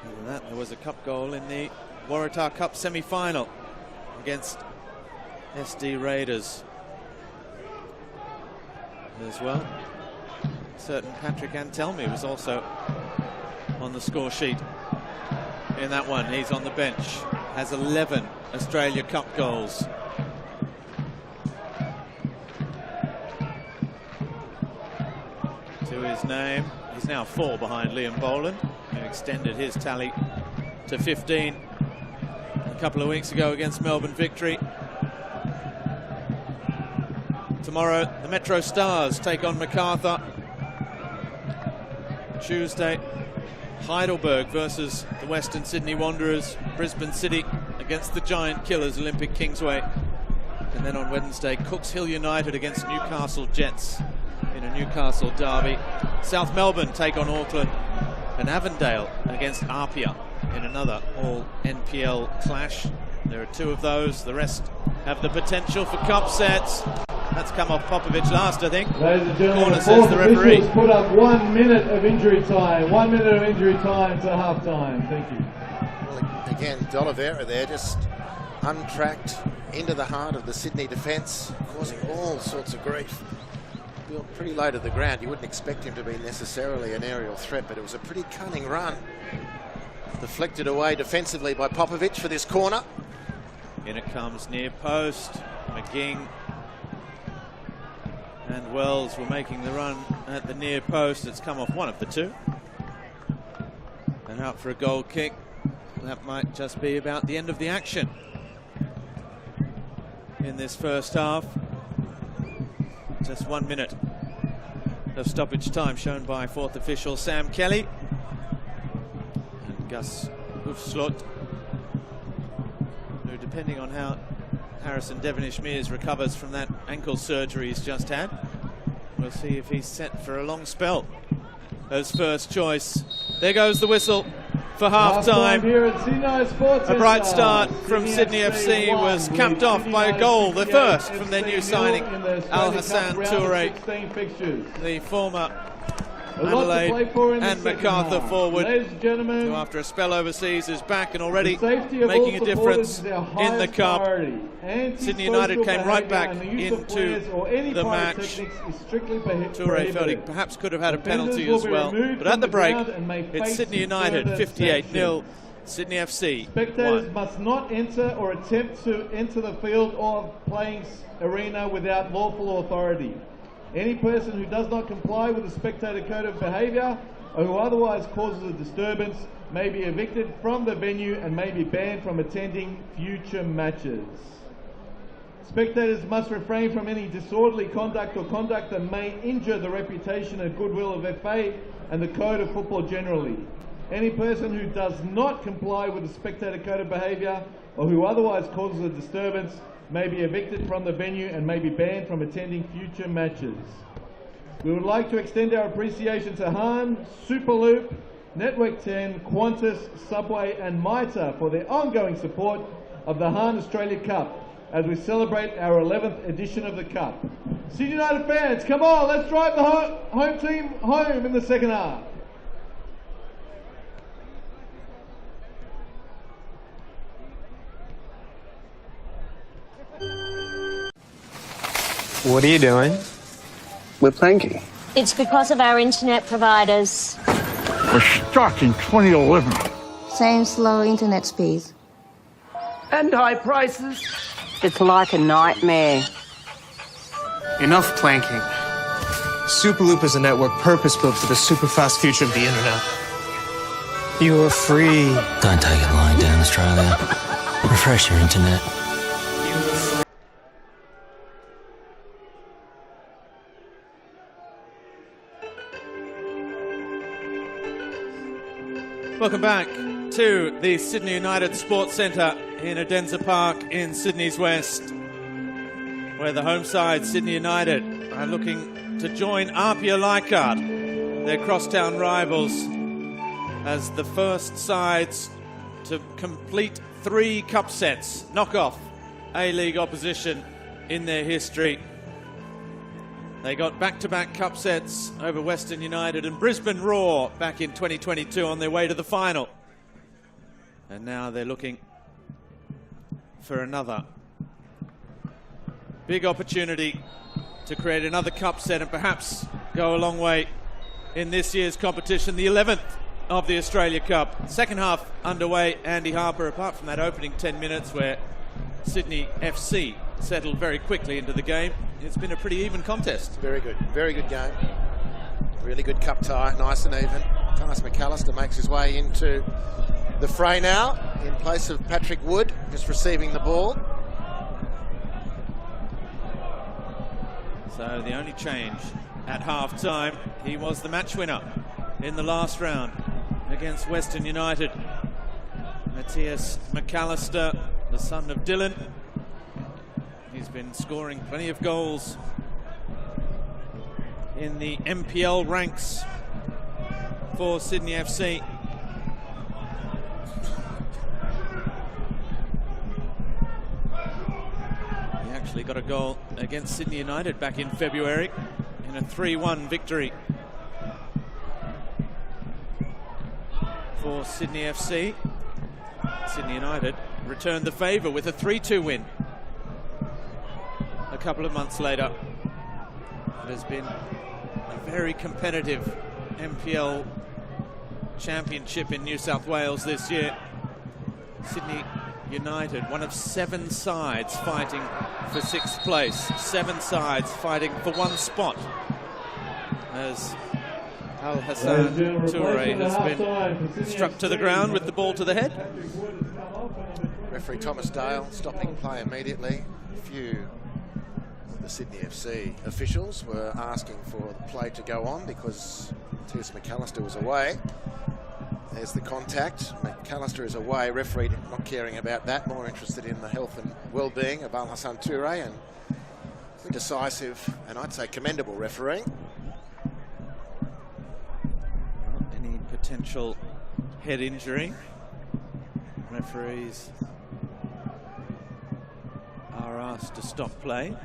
And that there was a cup goal in the Waratah Cup semi-final against SD Raiders as well. Certain Patrick Antelmi was also on the score sheet in that one. He's on the bench, has 11 Australia Cup goals. To his name, he's now 4 behind Liam Boland, who extended his tally to 15 a couple of weeks ago against Melbourne Victory. Tomorrow, the Metro Stars take on MacArthur. Tuesday, Heidelberg versus the Western Sydney Wanderers. Brisbane City against the Giant Killers, Olympic Kingsway. And then on Wednesday, Cooks Hill United against Newcastle Jets in a Newcastle derby. South Melbourne take on Auckland, and Avondale against Apia in another all-NPL clash. There are 2 of those. The rest have the potential for cup sets. That's come off Popovic last, I think. Ladies and gentlemen, Corner the says fourth the referee. officials put up 1 minute of injury time. 1 minute of injury time to half time. Thank you. Well, again, De Oliveira there just untracked into the heart of the Sydney defence, causing all sorts of grief. Built pretty low to the ground. You wouldn't expect him to be necessarily an aerial threat, but it was a pretty cunning run. Deflected away defensively by Popovic for this corner. In it comes near post. McGing and Wells were making the run at the near post. It's come off one of the two. And out for a goal kick. That might just be about the end of the action in this first half. Just 1 minute of stoppage time shown by fourth official Sam Kelly. And Gus Hoefslot, who, depending on how Harrison Devonish-Mears recovers from that ankle surgery he's just had, we'll see if he's set for a long spell as first choice. There goes the whistle for half-time. A bright start from Sydney FC was capped off by a goal, the first from their new signing, Al Hassan Toure, the former Adelaide and MacArthur forward, who after a spell overseas is back and already making a difference in the cup. Sydney United came right back into the match. Toure felt he perhaps could have had a penalty as well, but at the break it's Sydney United 58-0, Sydney FC 1. Spectators must not enter or attempt to enter the field or playing arena without lawful authority. Any person who does not comply with the spectator code of behaviour or who otherwise causes a disturbance may be evicted from the venue and may be banned from attending future matches. Spectators must refrain from any disorderly conduct or conduct that may injure the reputation and goodwill of FA and the code of football generally. Any person who does not comply with the spectator code of behaviour or who otherwise causes a disturbance may be evicted from the venue and may be banned from attending future matches. We would like to extend our appreciation to Hahn, Superloop, Network 10, Qantas, Subway and MITA for their ongoing support of the Hahn Australia Cup as we celebrate our 11th edition of the Cup. Sydney United fans, come on, let's drive the home team home in the second half. What are you doing? We're planking. It's because of our internet providers. We're stuck in 2011. Same slow internet speeds. And high prices. It's like a nightmare. Enough planking. Superloop is a network purpose-built for the super-fast future of the internet. You are free. Don't take it lying down, Australia. Refresh your internet. Welcome back to the Sydney United Sports Centre in Adenza Park in Sydney's West, where the home side, Sydney United, are looking to join Apia Leichhardt, their crosstown rivals, as the first sides to complete 3 cup sets, knock off A-League opposition in their history. They got back-to-back cup sets over Western United and Brisbane Roar back in 2022 on their way to the final. And now they're looking for another big opportunity to create another cup set and perhaps go a long way in this year's competition, the 11th of the Australia Cup. Second half underway. Andy Harper, apart from that opening 10 minutes where Sydney FC settled very quickly into the game, it's been a pretty even contest. Very good game. Really good cup tie, nice and even. Thomas McAllister makes his way into the fray now in place of Patrick Wood, just receiving the ball. So the only change at half-time, he was the match winner in the last round against Western United. Matthias McAllister, the son of Dylan. He's been scoring plenty of goals in the MPL ranks for Sydney FC. He actually got a goal against Sydney United back in February in a 3-1 victory for Sydney FC. Sydney United returned the favour with a 3-2 win a couple of months later. It has been a very competitive MPL championship in New South Wales this year. Sydney United, one of 7 sides fighting for 6th place. 7 sides fighting for 1 spot. As Al-Hassan Toure has been struck to the ground with the ball to the head. Referee Thomas Dale stopping play immediately. A few of the Sydney FC officials were asking for the play to go on because T.S. McAllister was away. There's the contact. McAllister is away. Referee not caring about that, more interested in the health and well-being of Al-Hassan Toure, and decisive and I'd say commendable refereeing. Any potential head injury, referees are asked to stop play.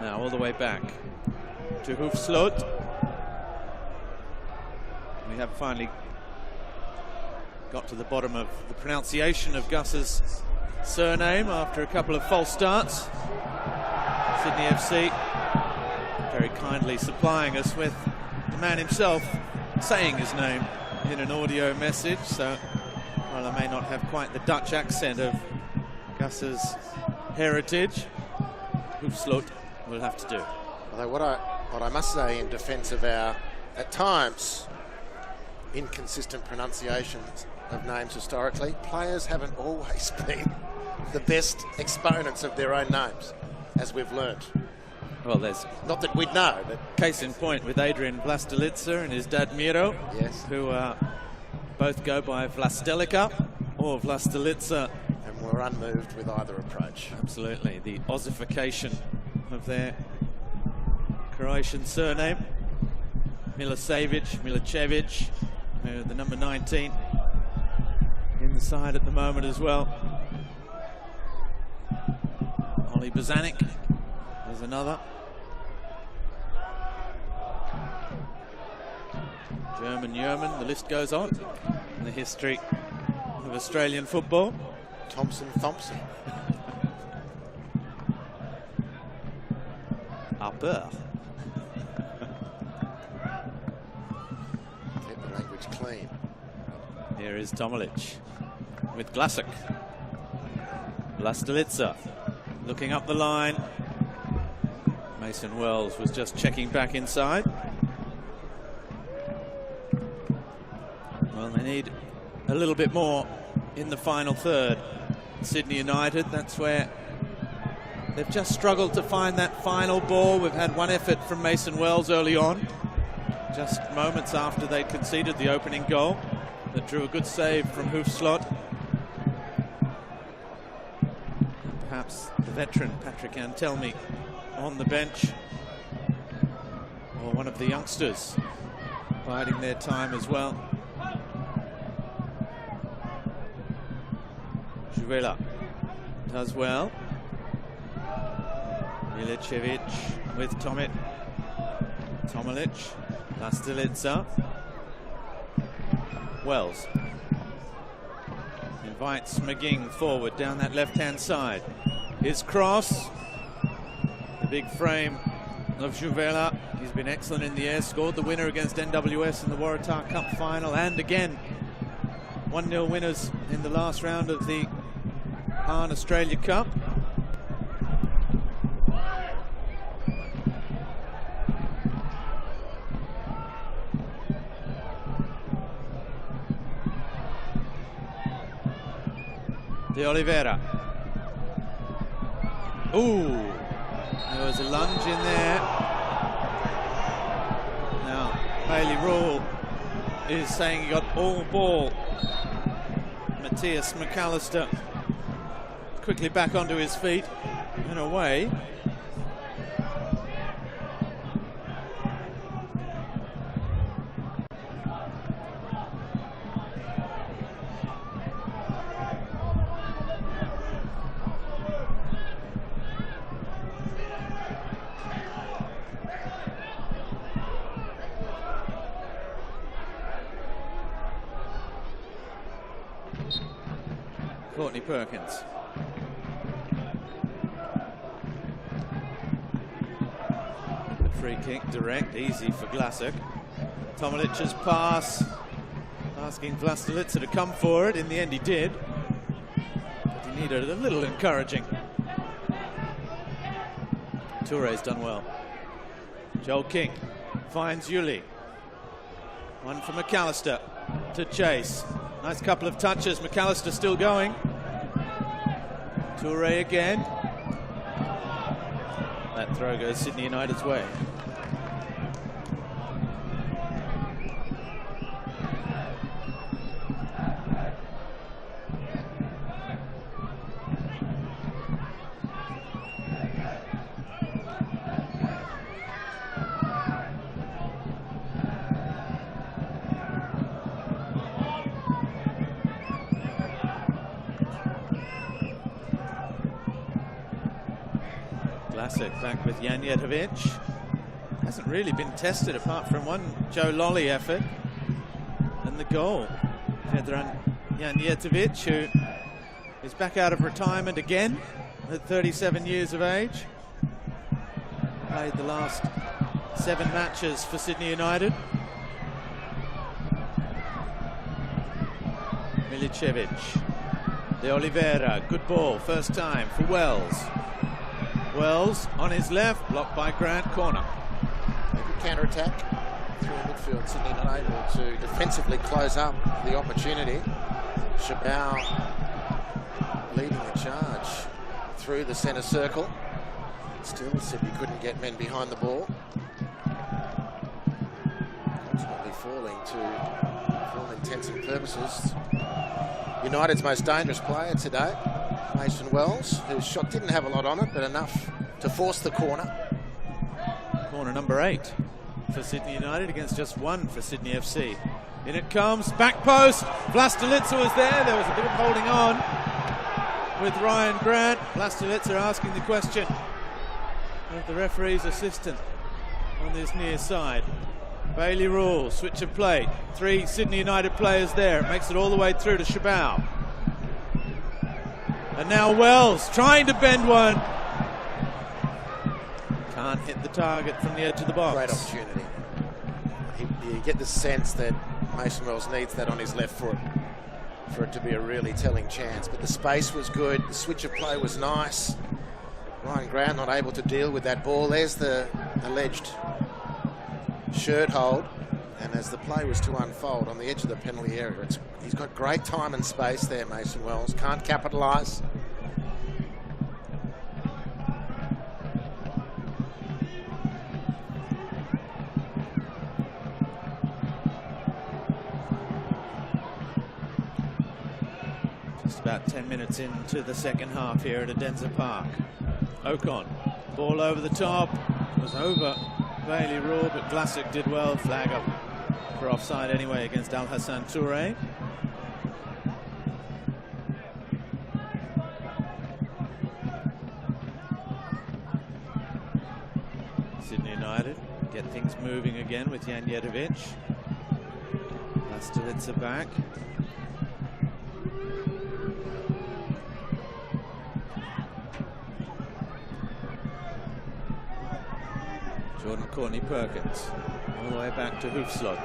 Now all the way back to Hoefsloot. We have finally got to the bottom of the pronunciation of Gus's surname after a couple of false starts. Sydney FC very kindly supplying us with the man himself saying his name in an audio message, so while I may not have quite the Dutch accent of Gus's heritage, Hoefsloot will have to do. Although what I must say in defence of our, at times, inconsistent pronunciations of names historically, players haven't always been the best exponents of their own names, as we've learned. Well, there's not that we'd know, but case in point with Adrian Vlastelica and his dad Miro, yes, who both go by Vlastelica or Vlastelica, and we're unmoved with either approach. Absolutely, the ossification of their Croatian surname. Milicevic, the number 19 in the side at the moment as well. Oli Bozanic is another. German Yeoman, the list goes on in the history of Australian football. Thompson. Harper. Keep the language clean. Here is Tomalic with Vlasic. Vlastelica looking up the line. Mason Wells was just checking back inside. Well, they need a little bit more in the final third. Sydney United, that's where they've just struggled to find that final ball. We've had one effort from Mason Wells early on, just moments after they conceded the opening goal, that drew a good save from Hoefsloot. Perhaps the veteran Patrick Antelmi on the bench, or one of the youngsters biding their time as well. Juvela does well. Milicevic with Tomalic. Vlastelica. Wells invites McGing forward down that left-hand side. His cross. The big frame of Juvela. He's been excellent in the air. Scored the winner against NWS in the Waratah Cup final. And again, 1-0 winners in the last round of the Hahn Australia Cup. De Oliveira. Ooh, there was a lunge in there. Now, Bailey Rule is saying he got all ball. Matthias McAllister quickly back onto his feet and away. Courtney Perkins. The free kick, direct, easy for Vlasic. Tomalic's pass, asking Vlastelica to come for it. In the end he did, but he needed a little encouraging. Touré's done well. Joel King finds Yuli. One for McAllister to chase. Nice couple of touches. McAllister still going. Touré again. That throw goes Sydney United's way. Back with Janjetovic. Hasn't really been tested apart from one Joe Lolly effort and the goal. Vedran Janjetovic, who is back out of retirement again at 37 years of age. Played the last 7 matches for Sydney United. Milicevic. De Oliveira, good ball, first time for Wells. Wells on his left, blocked by Grant, corner. A good counter-attack through midfield. Sydney not able to defensively close up the opportunity. Chabot leading the charge through the centre circle. Still, Sydney couldn't get men behind the ball. Ultimately falling to, for all intents and purposes, United's most dangerous player today, Mason Wells, whose shot didn't have a lot on it, but enough to force the corner. Corner number 8 for Sydney United against just 1 for Sydney FC. In it comes, back post. Vlastelica was there. There was a bit of holding on with Ryan Grant. Vlastelica asking the question of the referee's assistant on this near side. Bailey Rule, switch of play. 3 Sydney United players there. It makes it all the way through to Chabot. And now Wells trying to bend one. Can't hit the target from the edge of the box. Great opportunity. You get the sense that Mason Wells needs that on his left foot for it to be a really telling chance. But the space was good. The switch of play was nice. Ryan Grant not able to deal with that ball. There's the alleged shirt hold. And as the play was to unfold on the edge of the penalty area, he's got great time and space there, Mason Wells. Can't capitalise. Just about 10 minutes into the second half here at Adenza Park. Ocon, ball over the top, was over Bailey Rule, but Vlasic did well, flag up for offside anyway against Al Hassan Touré. Sydney United get things moving again with Janjetovic. Vlastelica back. Jordan Courtney Perkins all the way back to Hoofslot.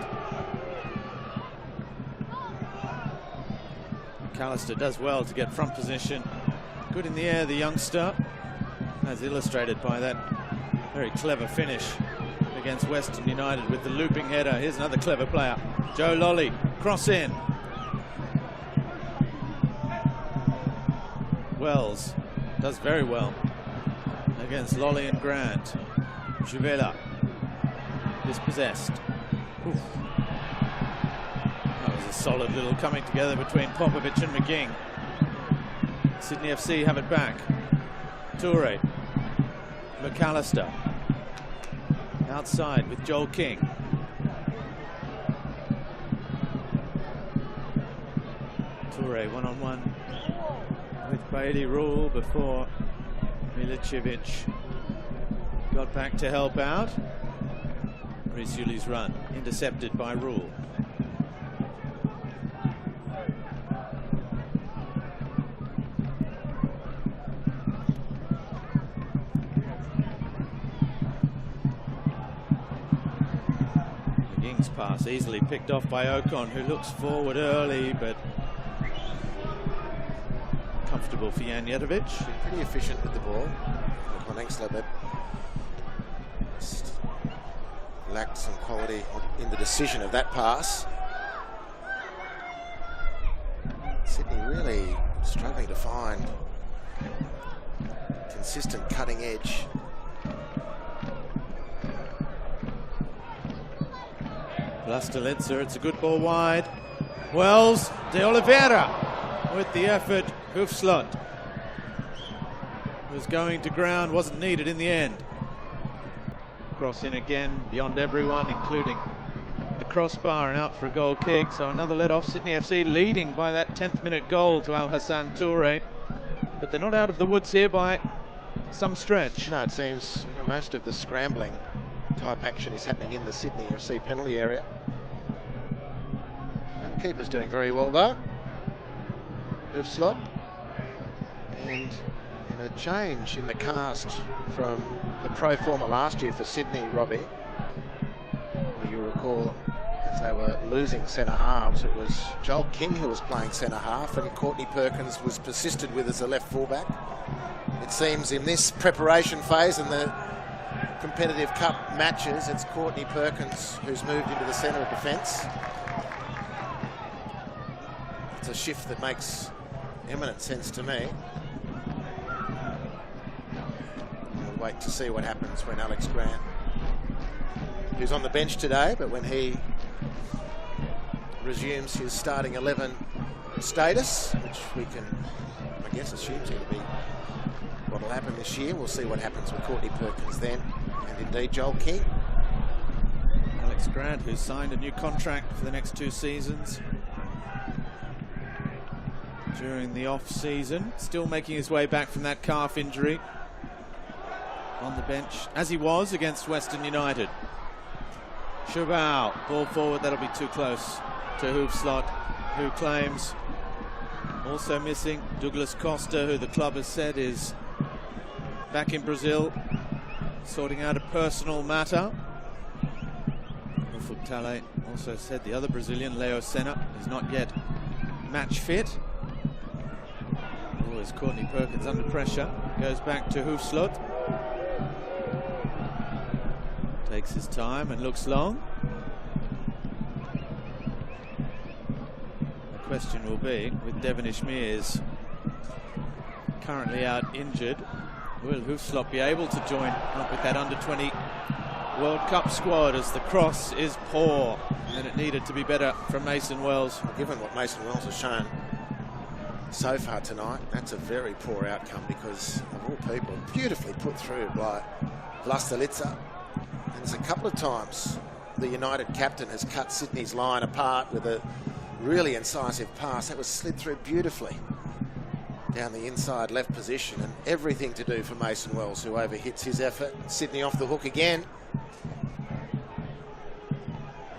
McAllister does well to get front position. Good in the air, the youngster, as illustrated by that very clever finish against Western United with the looping header. Here's another clever player. Joe Lolly, cross in. Wells does very well against Lolly and Grant. Juvela dispossessed. Oof. That was a solid little coming together between Popovic and McGing. Sydney FC have it back. Touré, McAllister outside with Joel King. Touré one-on-one with Bailey Rule before Milicevic got back to help out. Reece Yuli's run intercepted by Rule. McGing Box pass easily picked off by Ocon, who looks forward early, but comfortable for Janjetovic. Pretty efficient with the ball. Ocon Engsler, but just lacked some quality in the decision of that pass. Sydney really struggling to find consistent cutting edge. Vlastelica, it's a good ball wide. Wells, De Oliveira with the effort. Hoofslot was going to ground, wasn't needed in the end. Cross in again, beyond everyone, including the crossbar, and out for a goal kick. So another let off. Sydney FC leading by that 10th minute goal to Al Hassan Toure. But they're not out of the woods here by some stretch. No, it seems most of the scrambling type action is happening in the Sydney FC penalty area. And the keeper's doing very well though. Hoofslot. And in a change in the cast from the pro forma last year for Sydney, Robbie, you recall, as they were losing centre halves, it was Joel King who was playing centre half and Courtney Perkins was persisted with as a left fullback. It seems in this preparation phase and the competitive cup matches, it's Courtney Perkins who's moved into the centre of defence. It's a shift that makes eminent sense to me. We'll wait to see what happens when Alex Grant, who's on the bench today, but when he resumes his starting 11 status, which we can, I guess, assume to be what will happen this year. We'll see what happens with Courtney Perkins then, and indeed Joel King. Alex Grant, who's signed a new contract for the next 2 seasons. During the off-season, still making his way back from that calf injury. On the bench, as he was against Western United. Chabal, ball forward, that'll be too close to Hoofslot, who claims. Also missing Douglas Costa, who the club has said is back in Brazil, sorting out a personal matter. Fulltime also said the other Brazilian, Leo Senna, is not yet match fit. Is Courtney Perkins under pressure, goes back to Hoofslot, takes his time and looks long. The question will be, with Devon Ishmeers currently out injured, will Hoofslot be able to join up with that under-20 World Cup squad, as the cross is poor and it needed to be better from Mason Wells. Well, given what Mason Wells has shown so far tonight, that's a very poor outcome, because of all people, beautifully put through by Vlastelica. And there's a couple of times the United captain has cut Sydney's line apart with a really incisive pass that was slid through beautifully down the inside left position, and everything to do for Mason Wells, who overhits his effort. Sydney off the hook again.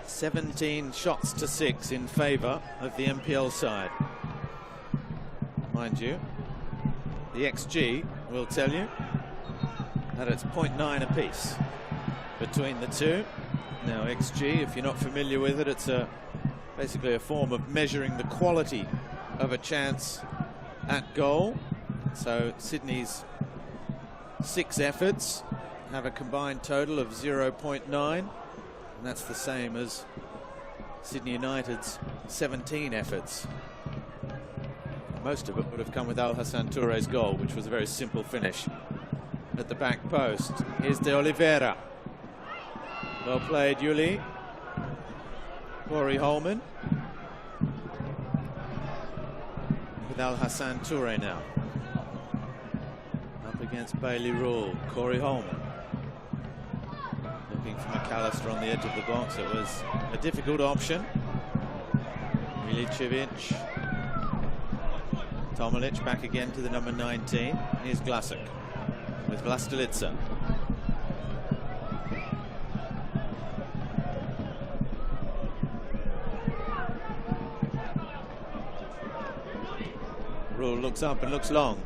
17 shots to 6 in favour of the MPL side. Mind you, the XG will tell you that it's 0.9 apiece between the two. Now XG, if you're not familiar with it, it's basically a form of measuring the quality of a chance at goal. So Sydney's 6 efforts have a combined total of 0.9, and that's the same as Sydney United's 17 efforts. Most of it would have come with Al Hassan Toure's goal, which was a very simple finish at the back post. Here's De Oliveira. Well played, Yuli. Corey Holman. With Al Hassan Toure now. Up against Bailey Rule. Corey Holman. Looking for McAllister on the edge of the box. It was a difficult option. Milicevic. Tomalic back again to the number 19. Here's Glasek with Vlastelica. Rule looks up and looks long.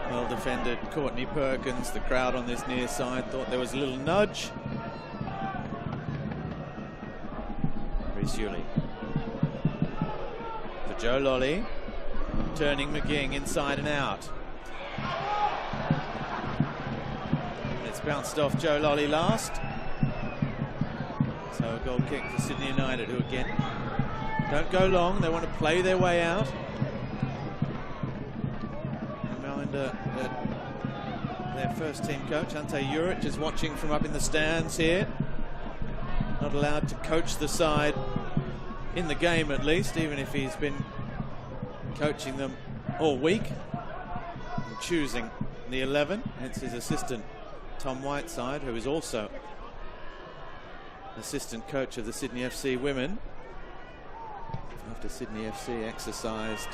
Well defended Courtney Perkins. The crowd on this near side thought there was a little nudge. Risiuli. For Joe Lolly. Turning McGing inside and out. It's bounced off Joe Lolly last. So a goal kick for Sydney United, who again don't go long. They want to play their way out. Reminder that their first team coach, Ante Juric, is watching from up in the stands here. Not allowed to coach the side in the game, at least, even if he's been coaching them all week and choosing the 11. It's his assistant Tom Whiteside, who is also assistant coach of the Sydney FC women, after Sydney FC exercised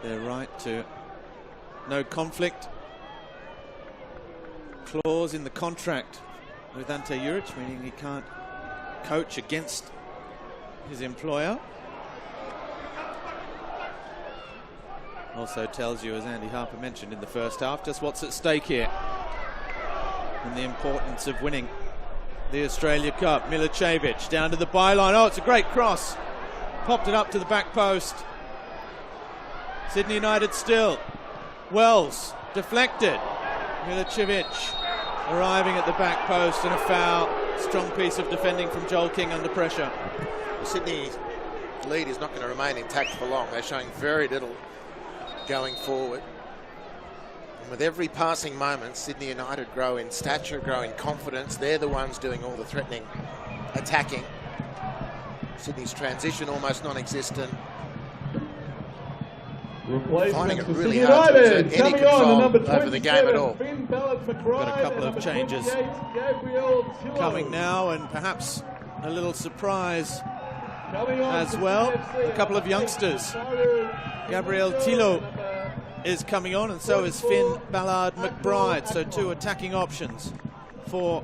their right to no conflict clause in the contract with Ante Juric, meaning he can't coach against his employer. Also tells you, as Andy Harper mentioned in the first half, just what's at stake here and the importance of winning the Australia Cup. Milicevic down to the byline. Oh, it's a great cross. Popped it up to the back post. Sydney United still. Wells deflected. Milicevic arriving at the back post, and a foul. Strong piece of defending from Joel King under pressure. The Sydney lead is not going to remain intact for long. They're showing very little going forward. And with every passing moment, Sydney United grow in stature, grow in confidence. They're the ones doing all the threatening, attacking. Sydney's transition almost non-existent. Finding it really hard to exert any control over the game at all. Got a couple of changes coming now, and perhaps a little surprise as well. A couple of youngsters. Gabriel Tilo is coming on, and so is Finn Ballard-McBride. So two attacking options for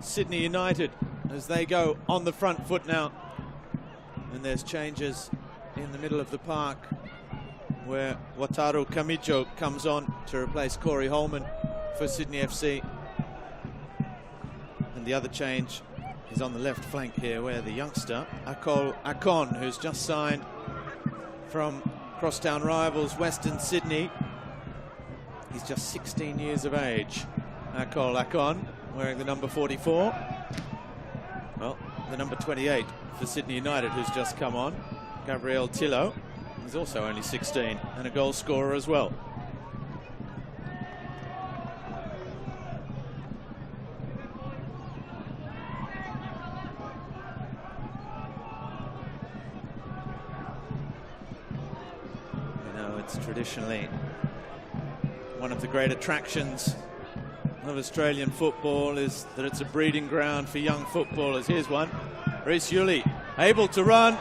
Sydney United as they go on the front foot now. And there's changes in the middle of the park, where Wataru Kamijo comes on to replace Corey Holman for Sydney FC. And the other change is on the left flank here, where the youngster Akol Akon, who's just signed from crosstown rivals Western Sydney, he's just 16 years of age. Akol Akon wearing the number 44. Well, the number 28 for Sydney United, who's just come on, Gabriel Tilo. He's also only 16 and a goal scorer as well. You know, it's traditionally one of the great attractions of Australian football is that it's a breeding ground for young footballers. Here's one. Risiuli able to run.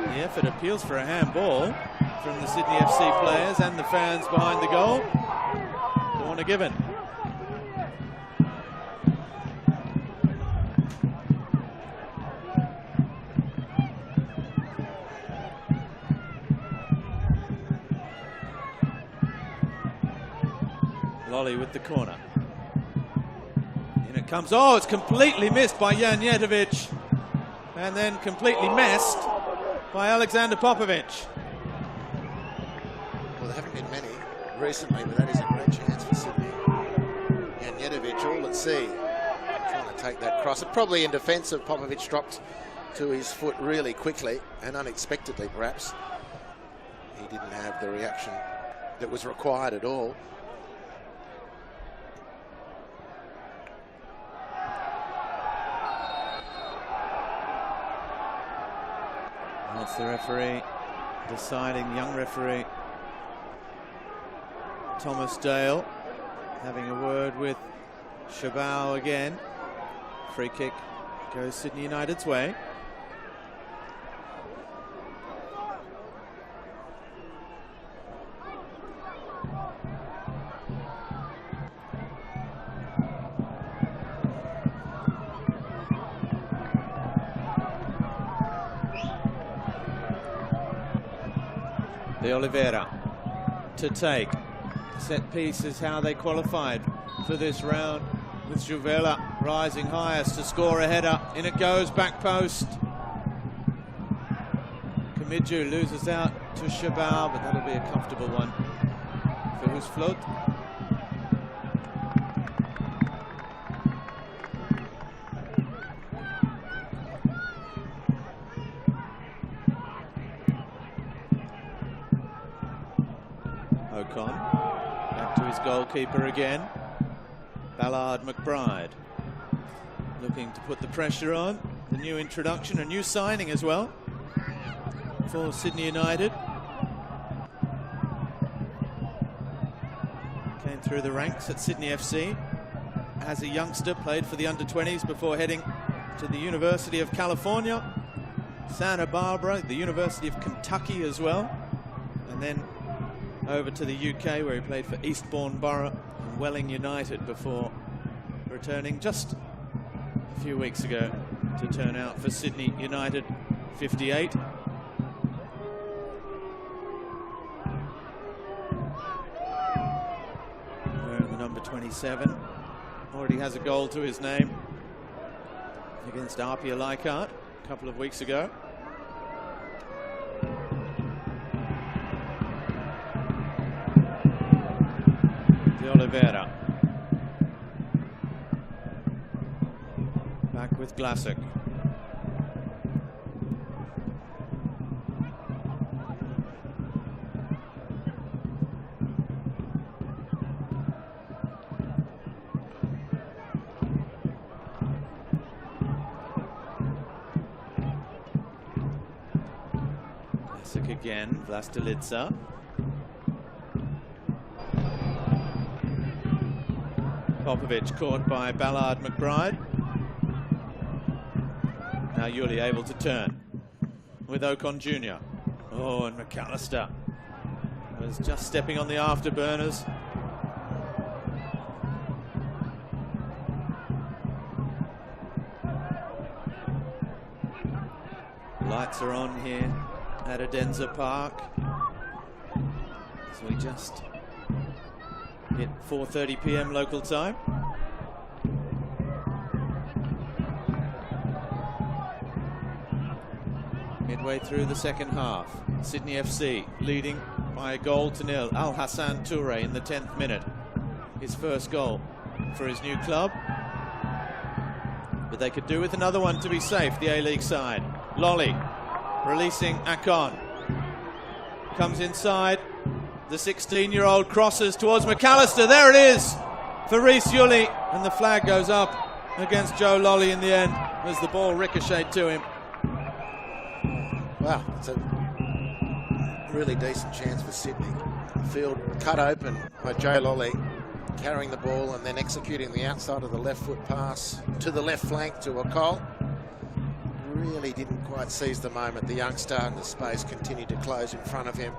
The effort appeals for a handball from the Sydney FC players and the fans behind the goal. Corner given. Lolly with the corner. In it comes. Oh, it's completely missed by Janjetovic. And then completely missed by Alexander Popovic. Well, there haven't been many recently, but that is a great chance for Sydney. Janjetovic all at sea, trying to take that cross. It probably in defence of Popovic dropped to his foot really quickly and unexpectedly, perhaps. He didn't have the reaction that was required at all. That's the referee deciding, young referee Thomas Dale having a word with Shabao again. Free kick goes Sydney United's way. De Oliveira to take. Set piece is how they qualified for this round, with Juvela rising highest to score a header. In it goes, back post. Kamiju loses out to Shabal, but that'll be a comfortable one for Husflot. Ocon back to his goalkeeper again. Ballard McBride looking to put the pressure on. The new introduction, a new signing as well for Sydney United. Came through the ranks at Sydney FC as a youngster, played for the under-20s before heading to the University of California, Santa Barbara, the University of Kentucky as well, and then over to the UK where he played for Eastbourne Borough and Welling United before returning just a few weeks ago to turn out for Sydney United 58. Wearing the number 27. Already has a goal to his name against Apia Leichhardt a couple of weeks ago. De Oliveira. Back with Glassick. Glassick again, Vlastelica. Popovic caught by Ballard McBride. Now Yuli able to turn with Ocon Jr. Oh, and McAllister was just stepping on the afterburners. Lights are on here at Adenza Park. So we just hit 4:30 p.m. local time. Midway through the second half, Sydney FC leading by a goal to nil. Al Hassan Toure in the 10th minute. His first goal for his new club. But they could do with another one to be safe, the A-League side. Lolly releasing Akon. Comes inside. The 16-year-old crosses towards McAllister. There it is for Rhys Yuli. And the flag goes up against Joe Lolly in the end as the ball ricocheted to him. Wow, it's a really decent chance for Sydney. Field cut open by Joe Lolly, carrying the ball and then executing the outside of the left foot pass to the left flank to Okol. Really didn't quite seize the moment. The youngster and the space continued to close in front of him.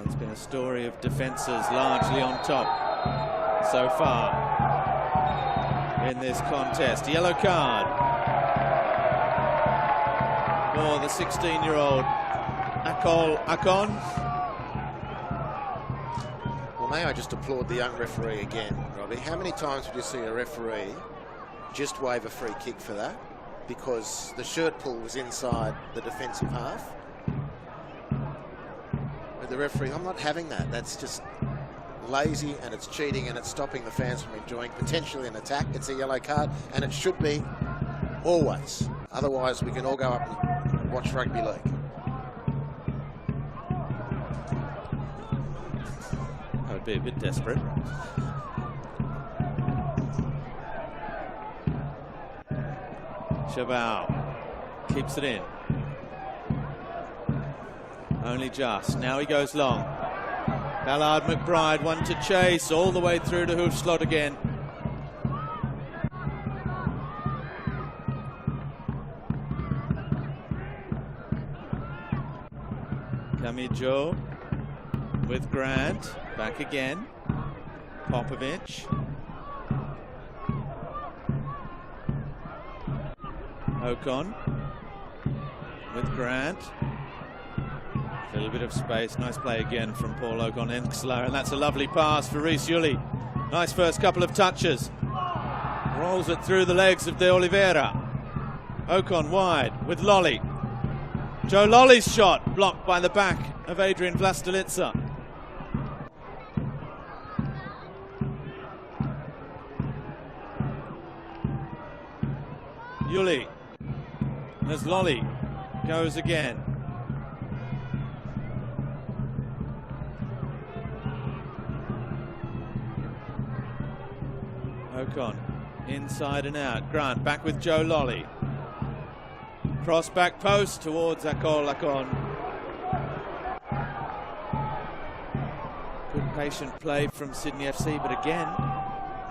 It's been a story of defences largely on top so far in this contest. Yellow card for the 16-year-old Akon. Well, may I just applaud the young referee again, Robbie? How many times would you see a referee just wave a free kick for that? Because the shirt pull was inside the defensive half. The referee, I'm not having that. That's just lazy and it's cheating and it's stopping the fans from enjoying potentially an attack. It's a yellow card and it should be always. Otherwise we can all go up and watch rugby league. That would be a bit desperate. Shabal keeps it in. Only just. Now he goes long. Ballard McBride, one to chase, all the way through to Hoofslot again. Camijo with Grant. Back again. Popovic. Ocon with Grant. A little bit of space. Nice play again from Paul Ocon-Ensler, and that's a lovely pass for Rhys Yuli. Nice first couple of touches. Rolls it through the legs of De Oliveira. Ocon wide with Lolly. Joe Lolly's shot blocked by the back of Adrian Vlastelica. Yuli, as Lolly goes again. Ocon, inside and out. Grant back with Joe Lolly. Cross back post towards Ocon. Good patient play from Sydney FC, but again,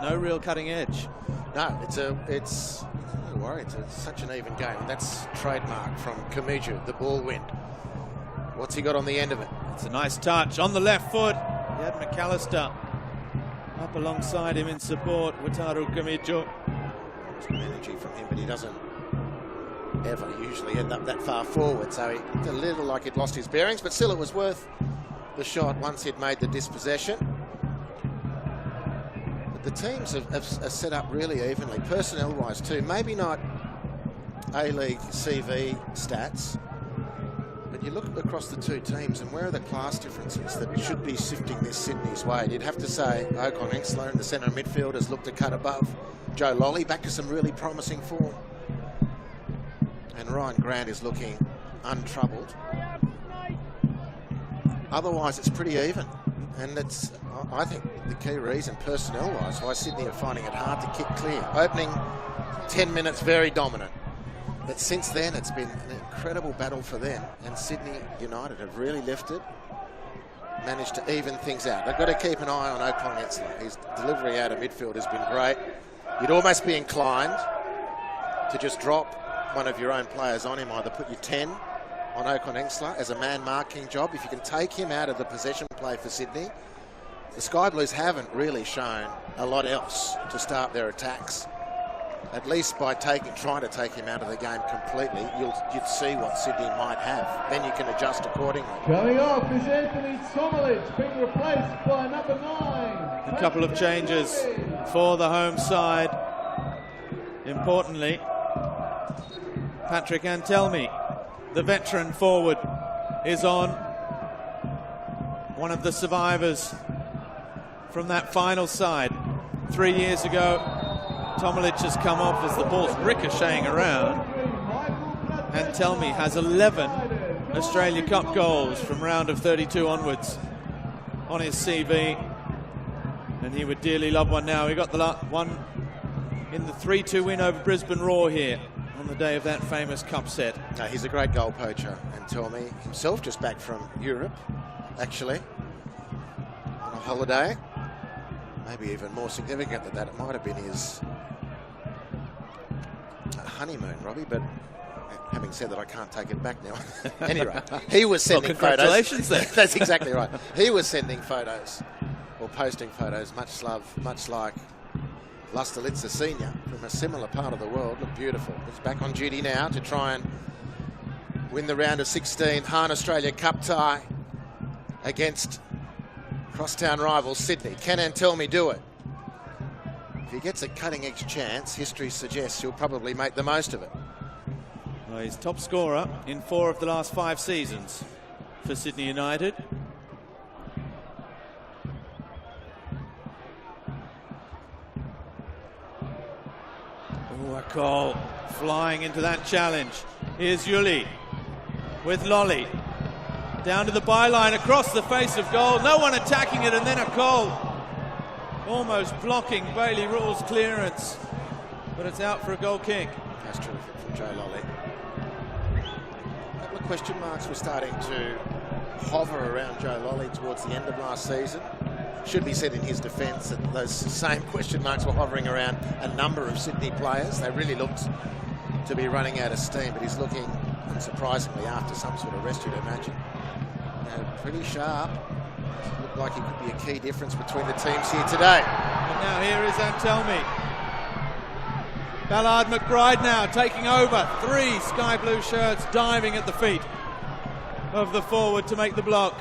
no real cutting edge. No, it's such an even game. That's trademark from Kamiju, the ball wind. What's he got on the end of it? It's a nice touch on the left foot. He had McAllister up alongside him in support. Wataru Kamiju. Some energy from him, but he doesn't ever usually end up that far forward, so it's a little like he'd lost his bearings, but still it was worth the shot once he'd made the dispossession. But the teams are set up really evenly, personnel-wise too. Maybe not A-League CV stats, but you look across the two teams and where are the class differences that should be sifting this Sydney's way? You'd have to say Ocon-Ensler in the centre of midfield has looked a cut above. Joe Lolly back to some really promising form. And Ryan Grant is looking untroubled. Otherwise, it's pretty even. And that's, I think, the key reason, personnel-wise, why Sydney are finding it hard to kick clear. Opening 10 minutes, very dominant. But since then, it's been an incredible battle for them. And Sydney United have really lifted, managed to even things out. They've got to keep an eye on Ocon-Ensler. His delivery out of midfield has been great. You'd almost be inclined to just drop one of your own players on him, either put your 10 on Ocon-Ensler as a man-marking job. If you can take him out of the possession play for Sydney, the Sky Blues haven't really shown a lot else to start their attacks. At least by trying to take him out of the game completely, you'd see what Sydney might have. Then you can adjust accordingly. Coming off is Anthony Somalich, being replaced by number 9. A couple of changes for the home side. Importantly, Patrick Antelmi, the veteran forward, is on. One of the survivors from that final side 3 years ago. Tomalich has come off as the ball's ricocheting around. Antelmi has 11 Australia Cup goals from round of 32 onwards on his CV, and he would dearly love one now. He got the one in the 3-2 win over Brisbane Roar here on the day of that famous cup set. No, he's a great goal poacher, and Antelmi himself just back from Europe, actually, on a holiday. Maybe even more significant than that, it might have been his honeymoon, Robbie, but having said that, I can't take it back now. Anyway, he was sending congratulations photos. there. That's exactly right. He was sending photos, or posting photos, much like Vlastelica Senior from a similar part of the world. Look beautiful. He's back on duty now to try and win the round of 16 Hahn Australia Cup tie against crosstown rivals Sydney. Can Antelmi do it? If he gets a cutting-edge chance, history suggests he'll probably make the most of it. Well, he's top scorer in 4 of the last 5 seasons for Sydney United. Oh, a goal flying into that challenge. Here's Yuli with Lolly. Down to the byline, across the face of goal. No one attacking it, and then a goal. Almost blocking Bailey Rule's clearance. But it's out for a goal kick. That's terrific from Joe Lolly. A couple of question marks were starting to hover around Joe Lolly towards the end of last season. Should be said in his defence that those same question marks were hovering around a number of Sydney players. They really looked to be running out of steam, but he's looking, unsurprisingly, after some sort of rest, you'd imagine. Pretty sharp. Looked like he could be a key difference between the teams here today. And now here is Antelmi. Ballard McBride now taking over. 3 sky blue shirts diving at the feet of the forward to make the block.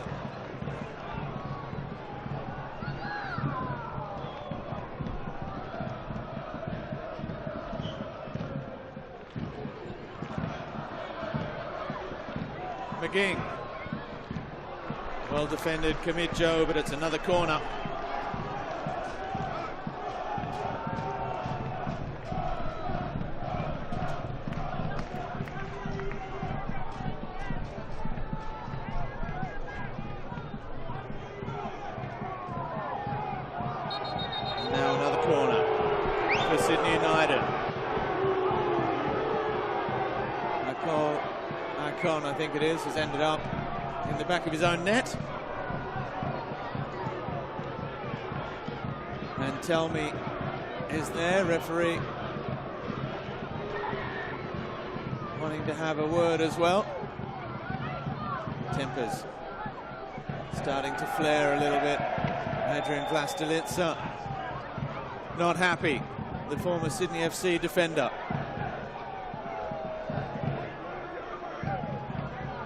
McGing. Well defended, Kamijo, but it's another corner. Now another corner for Sydney United. Hahn, I think it is, has ended up in the back of his own net. And Tell Me is there, referee wanting to have a word as well. Tempers starting to flare a little bit. Adrian Vlastelica not happy, the former Sydney FC defender.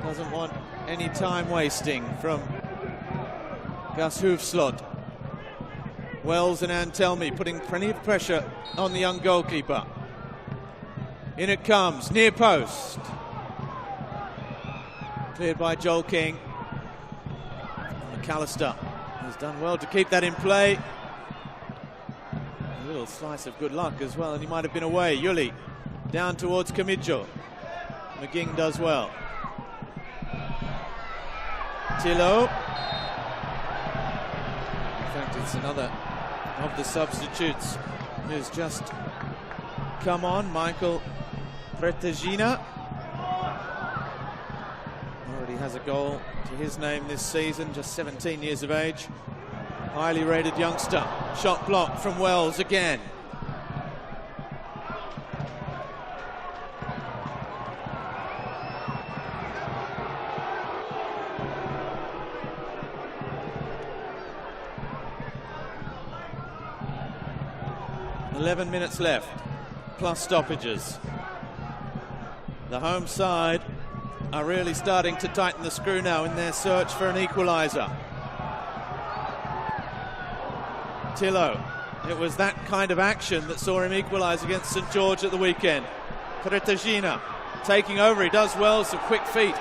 Doesn't want any time wasting from Gus Hoofslot. Wells and Antelmi putting plenty of pressure on the young goalkeeper. In it comes, near post. Cleared by Joel King. McAllister has done well to keep that in play. A little slice of good luck as well, and he might have been away. Yuli down towards Kamijo. McGing does well. Tillo. In fact, it's another of the substitutes who's just come on. Michael Pretagina already has a goal to his name this season, just 17 years of age. Highly rated youngster. Shot blocked from Wells again. .11 minutes left, plus stoppages. The home side are really starting to tighten the screw now in their search for an equaliser. Tillo, it was that kind of action that saw him equalise against St George at the weekend. Pretagina taking over, he does well, some quick feet.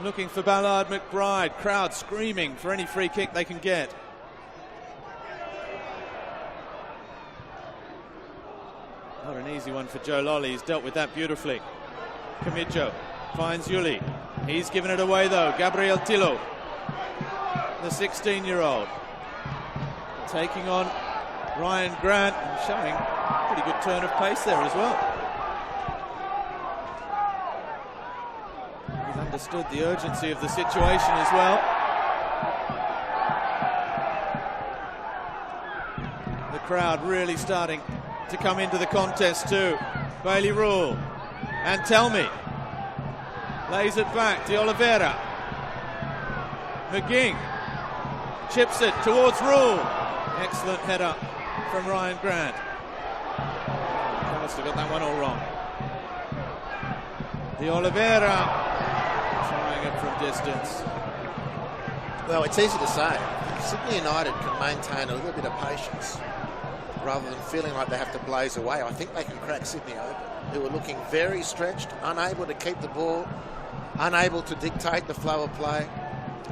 Looking for Ballard McBride, crowd screaming for any free kick they can get. Not an easy one for Joe Lolly, he's dealt with that beautifully. Kamijo finds Yuli. He's given it away though, Gabriel Tillo, the 16-year-old. Taking on Ryan Grant and showing a pretty good turn of pace there as well. He's understood the urgency of the situation as well. The crowd really starting to come into the contest too. Bailey Rule and Tell Me lays it back to Oliveira. McGing chips it towards Rule. Excellent header from Ryan Grant. McAllister got that one all wrong. The Oliveira trying it from distance. Well, it's easy to say. Sydney United can maintain a little bit of patience rather than feeling like they have to blaze away. I think they can crack Sydney open, who are looking very stretched, unable to keep the ball, unable to dictate the flow of play,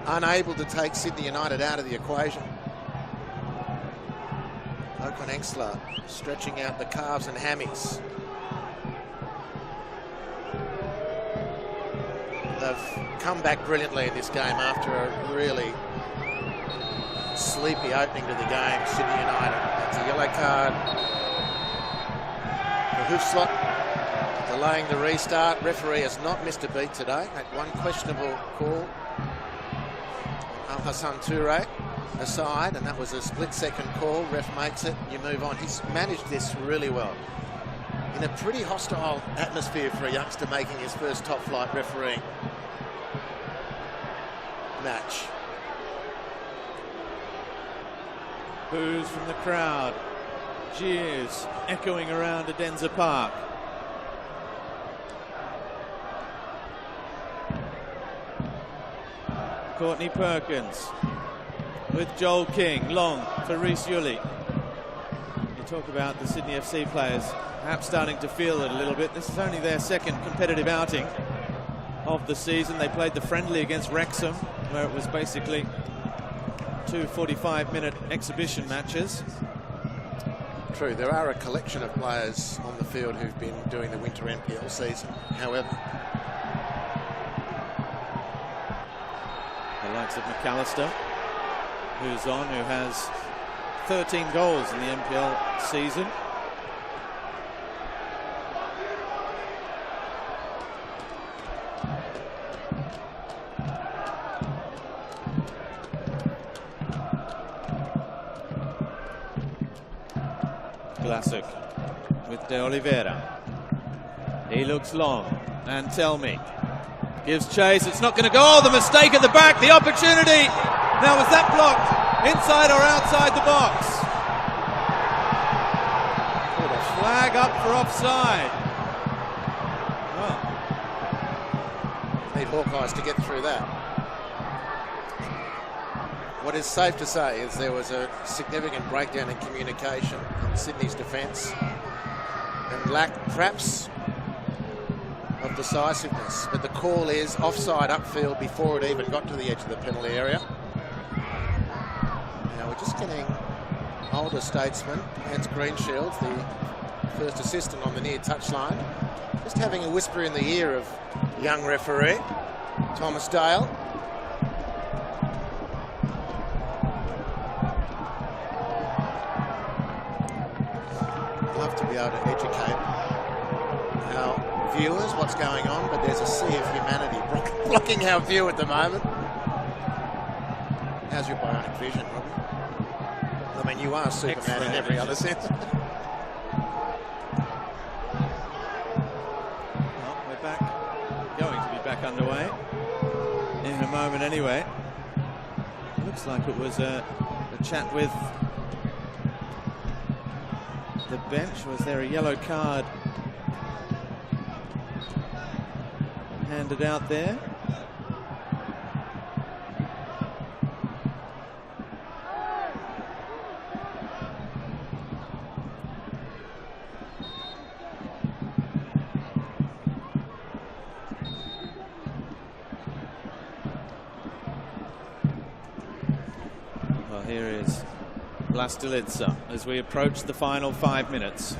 unable to take Sydney United out of the equation. Okon Engsler stretching out the calves and hammies. They've come back brilliantly in this game after a really sleepy opening to the game. Sydney United. That's a yellow card. The Hoofslot delaying the restart. Referee has not missed a beat today. Had one questionable call. Al Hassan Toure aside, and that was a split-second call. Ref makes it, you move on. He's managed this really well. In a pretty hostile atmosphere for a youngster making his first top-flight refereeing match. Boos from the crowd. Cheers echoing around Adenza Park. Courtney Perkins with Joel King. Long for Rhys Yuli. You talk about the Sydney FC players perhaps starting to feel it a little bit. This is only their second competitive outing of the season. They played the friendly against Wrexham, where it was basically 2 45-minute exhibition matches. True, there are a collection of players on the field who've been doing the winter NPL season. However, the likes of McAllister, who's on, who has 13 goals in the NPL season. Classic with De Oliveira. He looks long, and Telmi gives chase. It's not going to go. Oh, the mistake at the back, the opportunity. Now, was that blocked inside or outside the box? Put a flag up for offside. Well, need Hawkeyes to get through that. What is safe to say is there was a significant breakdown in communication in Sydney's defence and lack, perhaps, of decisiveness. But the call is offside upfield before it even got to the edge of the penalty area. Now we're just getting older statesman, Hans Greenshields, the first assistant on the near touchline, just having a whisper in the ear of young referee Thomas Dale. Love to be able to educate our viewers what's going on, but there's a sea of humanity blocking our view at the moment. How's your bionic vision, Robbie? I mean, you are Superman in every other sense. Well, we're back, going to be back underway in a moment anyway. Looks like it was a chat with the bench. Was there a yellow card handed out there? Well, here is Vlastelica as we approach the final 5 minutes.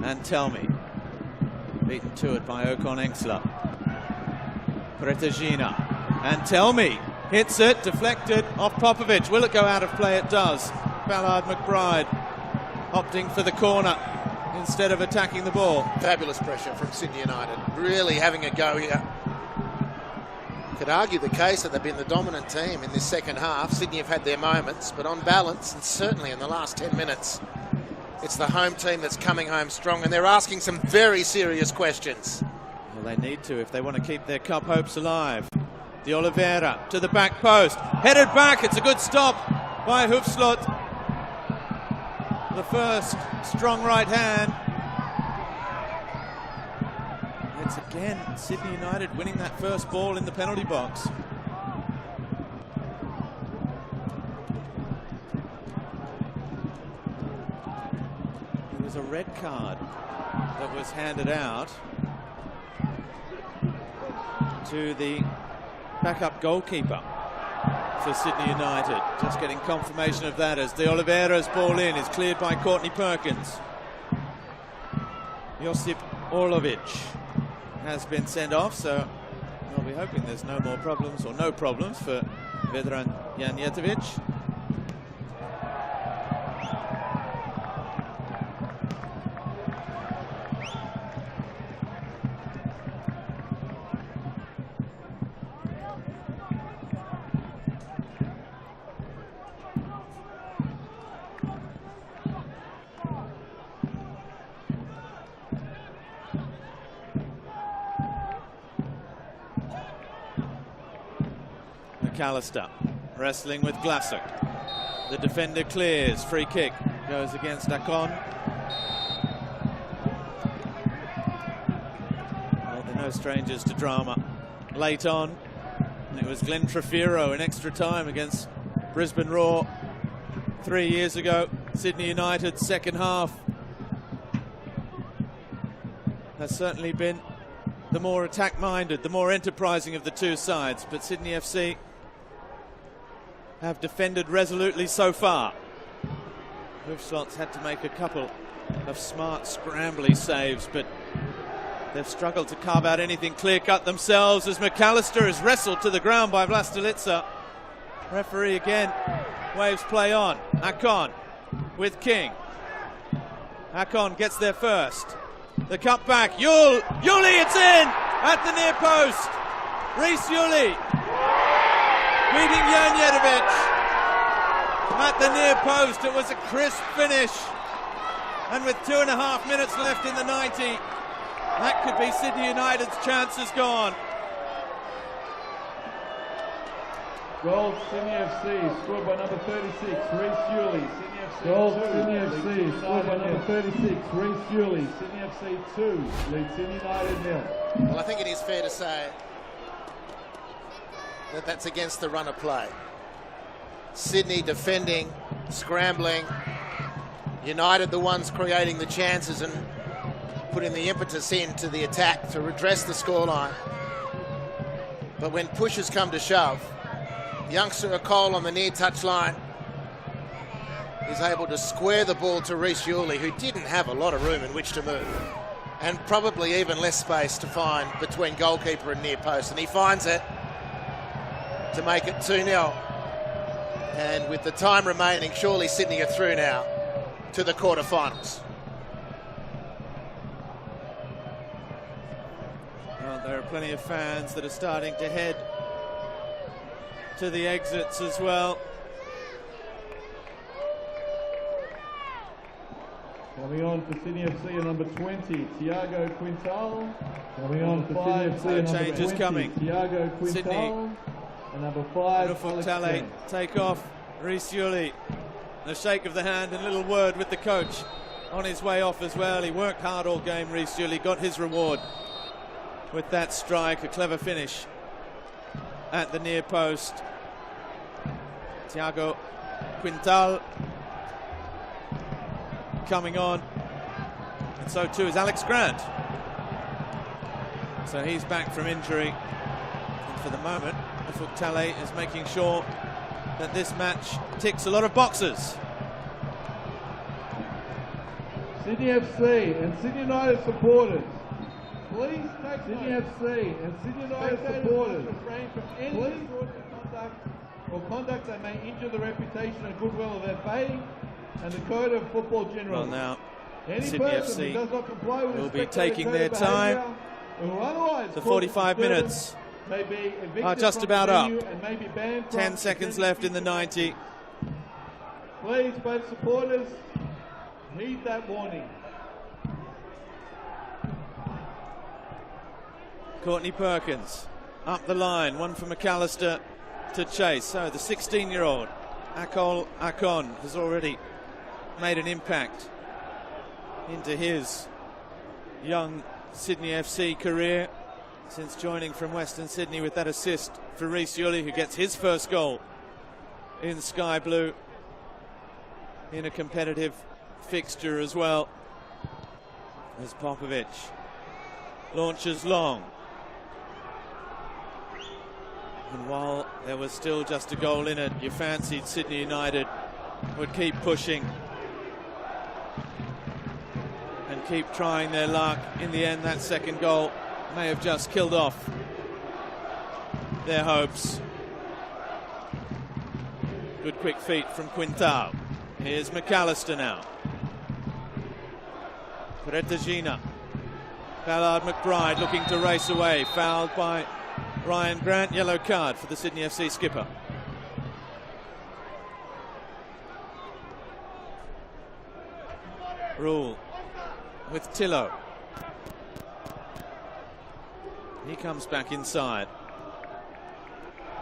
And Telmi, beaten to it by Ocon Engsler. Pretagina, and Telmi hits it, deflected off Popovic. Will it go out of play? It does. Ballard McBride opting for the corner instead of attacking the ball. Fabulous pressure from Sydney United, really having a go here. Could argue the case that they've been the dominant team in this second half. Sydney have had their moments, but on balance, and certainly in the last 10 minutes, it's the home team that's coming home strong, and they're asking some very serious questions. Well, they need to if they want to keep their cup hopes alive. De Oliveira to the back post, headed back. It's a good stop by Hoefslot. The first strong right hand. It's again Sydney United winning that first ball in the penalty box. There was a red card that was handed out to the backup goalkeeper for Sydney United. Just getting confirmation of that as De Oliveira's ball in is cleared by Courtney Perkins. Josip Orlovic has been sent off, so I'll be hoping there's no more problems, or no problems, for Vedran Janjetovic. McAllister wrestling with Glassuk. The defender clears, free kick goes against Hahn. Well, they're no strangers to drama. Late on, it was Glenn Trefiro in extra time against Brisbane Roar 3 years ago. Sydney United second half has certainly been the more attack-minded, the more enterprising of the two sides, but Sydney FC have defended resolutely so far. Hoofslot's had to make a couple of smart scrambly saves, but they've struggled to carve out anything clear-cut themselves as McAllister is wrestled to the ground by Vlastelica. Referee again waves play on. Hahn with King. Hahn gets there first. The cut back. Yuli, it's in at the near post. Reece Yuli beating Janjetovic at the near post. It was a crisp finish. And with 2.5 minutes left in the 90, that could be Sydney United's chances gone. Goal Sydney FC, scored by number 36, Reece Yuli. Goal Sydney FC, scored by number 36, Reece Yuli. Sydney FC 2, leads Sydney United 0. Well, I think it is fair to say that that's against the run of play. Sydney defending, scrambling. United the ones creating the chances and putting the impetus into the attack to redress the scoreline. But when pushes come to shove, youngster Cole on the near touch line is able to square the ball to Reece Yuli, who didn't have a lot of room in which to move, and probably even less space to find between goalkeeper and near post. And he finds it to make it 2-0. And with the time remaining, surely Sydney are through now to the quarterfinals. Well, there are plenty of fans that are starting to head to the exits as well. Coming on for Sydney FC at number 20, Tiago Quintal. Coming on for Sydney FC at number 20, coming. Tiago Quintal. Sydney. And number 5, Fulltime take off. Reece Yuli. A shake of the hand and a little word with the coach on his way off as well. He worked hard all game, Reece Yuli, got his reward with that strike. A clever finish at the near post. Tiago Quintal coming on, and so too is Alex Grant. So he's back from injury, and for the moment Fulltime is making sure that this match ticks a lot of boxes. Sydney FC and Sydney United supporters, please take Sydney FC and Sydney United supporters refrain from any extraordinary conduct or conduct that may injure the reputation and goodwill of FA and the code of football generally. Well, now Any Sydney person who FC does not comply with will be spectator taking code their of time. behaviour or otherwise The cause 45 disturbance minutes may be evicted are just from about the up. venue and may be banned from 10 seconds left in the 90. Please, both supporters, heed that warning. Courtney Perkins up the line, one for McAllister to chase. So the 16-year-old Hahn has already made an impact into his young Sydney FC career since joining from Western Sydney with that assist for Reece Yuli, who gets his first goal in Sky Blue in a competitive fixture as well, as Popovic launches long. And while there was still just a goal in it, you fancied Sydney United would keep pushing and keep trying their luck. In the end, that second goal may have just killed off their hopes. Good quick feet from Quintal. Here's McAllister now. Retagina. Ballard McBride looking to race away. Fouled by Ryan Grant. Yellow card for the Sydney FC skipper. Rule with Tillo. He comes back inside.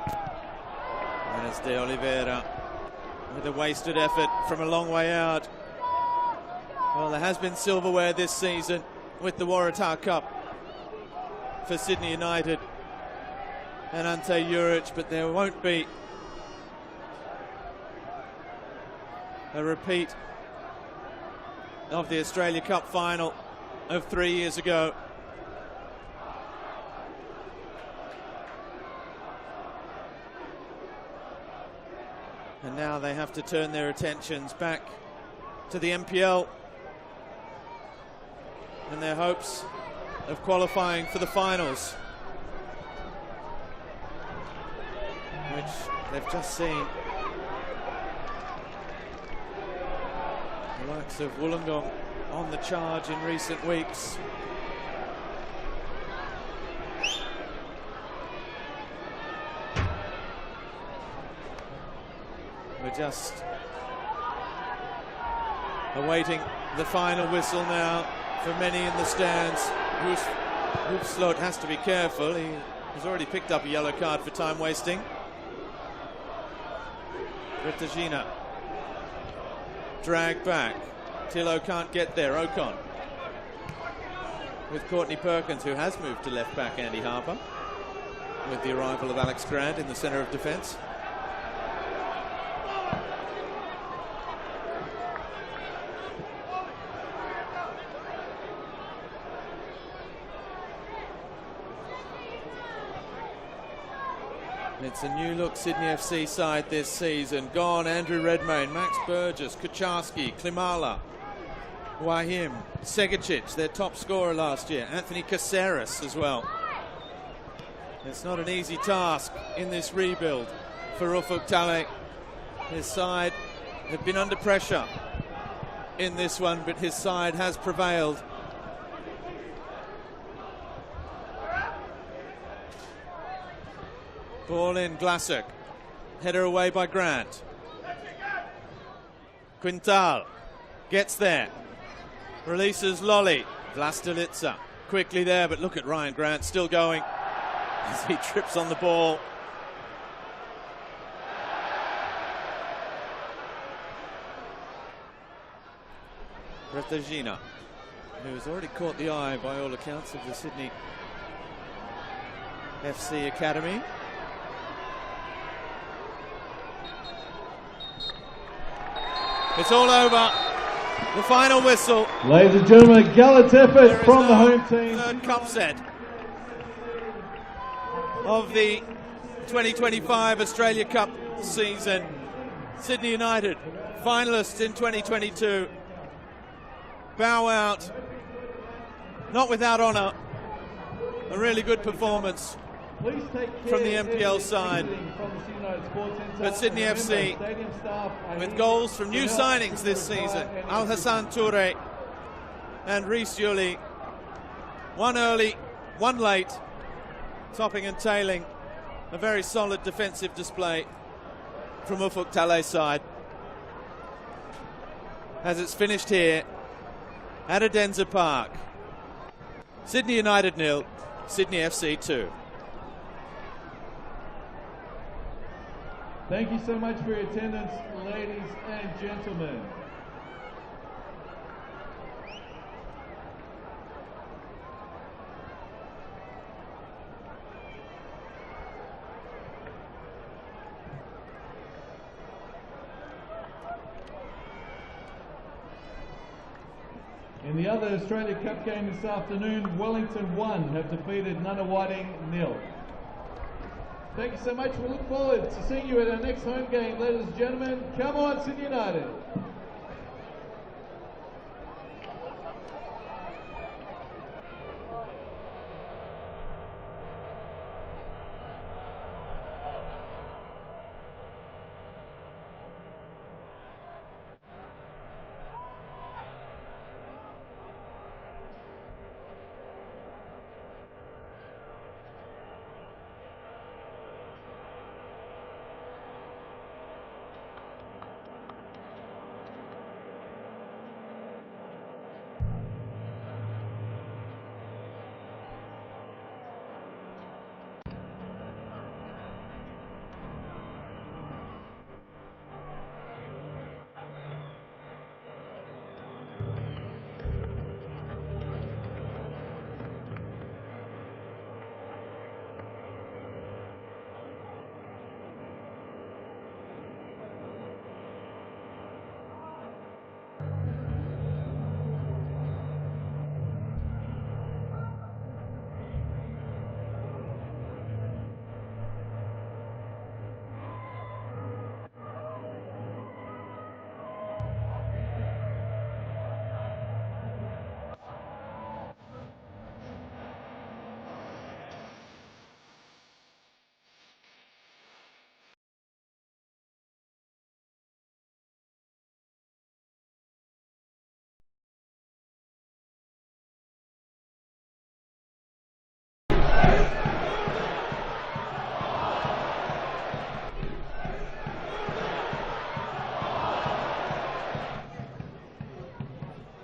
And it's De Oliveira with a wasted effort from a long way out. Well, there has been silverware this season with the Waratah Cup for Sydney United and Ante Juric, but there won't be a repeat of the Australia Cup final of 3 years ago. And now they have to turn their attentions back to the NPL and their hopes of qualifying for the finals, which they've just seen the likes of Wollongong on the charge in recent weeks. We're just awaiting the final whistle now for many in the stands. Hoefsloot has to be careful. He has already picked up a yellow card for time wasting. Retagina drag back. Tillo can't get there. Ocon with Courtney Perkins, who has moved to left back Andy Harper with the arrival of Alex Grant in the centre of defence. It's a new look Sydney FC side this season. Gone Andrew Redmayne, Max Burgess, Kucharski, Klimala, Wahim, Segicic, their top scorer last year. Anthony Caceres as well. It's not an easy task in this rebuild for Ufuk Talay. His side have been under pressure in this one, but his side has prevailed. Ball in, Glasek. Header away by Grant. Quintal gets there. Releases Lolly. Vlastelica quickly there, but look at Ryan Grant still going as he trips on the ball. Retagina, who has already caught the eye by all accounts of the Sydney FC Academy. It's all over. The final whistle. Ladies and gentlemen, a gallant effort from the home team. Third cup set of the 2025 Australia Cup season. Sydney United, finalists in 2022, bow out, not without honour. A really good performance from the NPL side. But Sydney FC, with goals from new signings this season, Al Hassan Toure and Reece Yuli, one early, one late, topping and tailing a very solid defensive display from Ufuk Talay's side. As it's finished here at Adenza Park. Sydney United 0, Sydney FC 2. Thank you so much for your attendance, ladies and gentlemen. In the other Australia Cup game this afternoon, Wellington 1 have defeated Nunawading 0. Thank you so much. We look forward to seeing you at our next home game, ladies and gentlemen. Come on, Sydney United.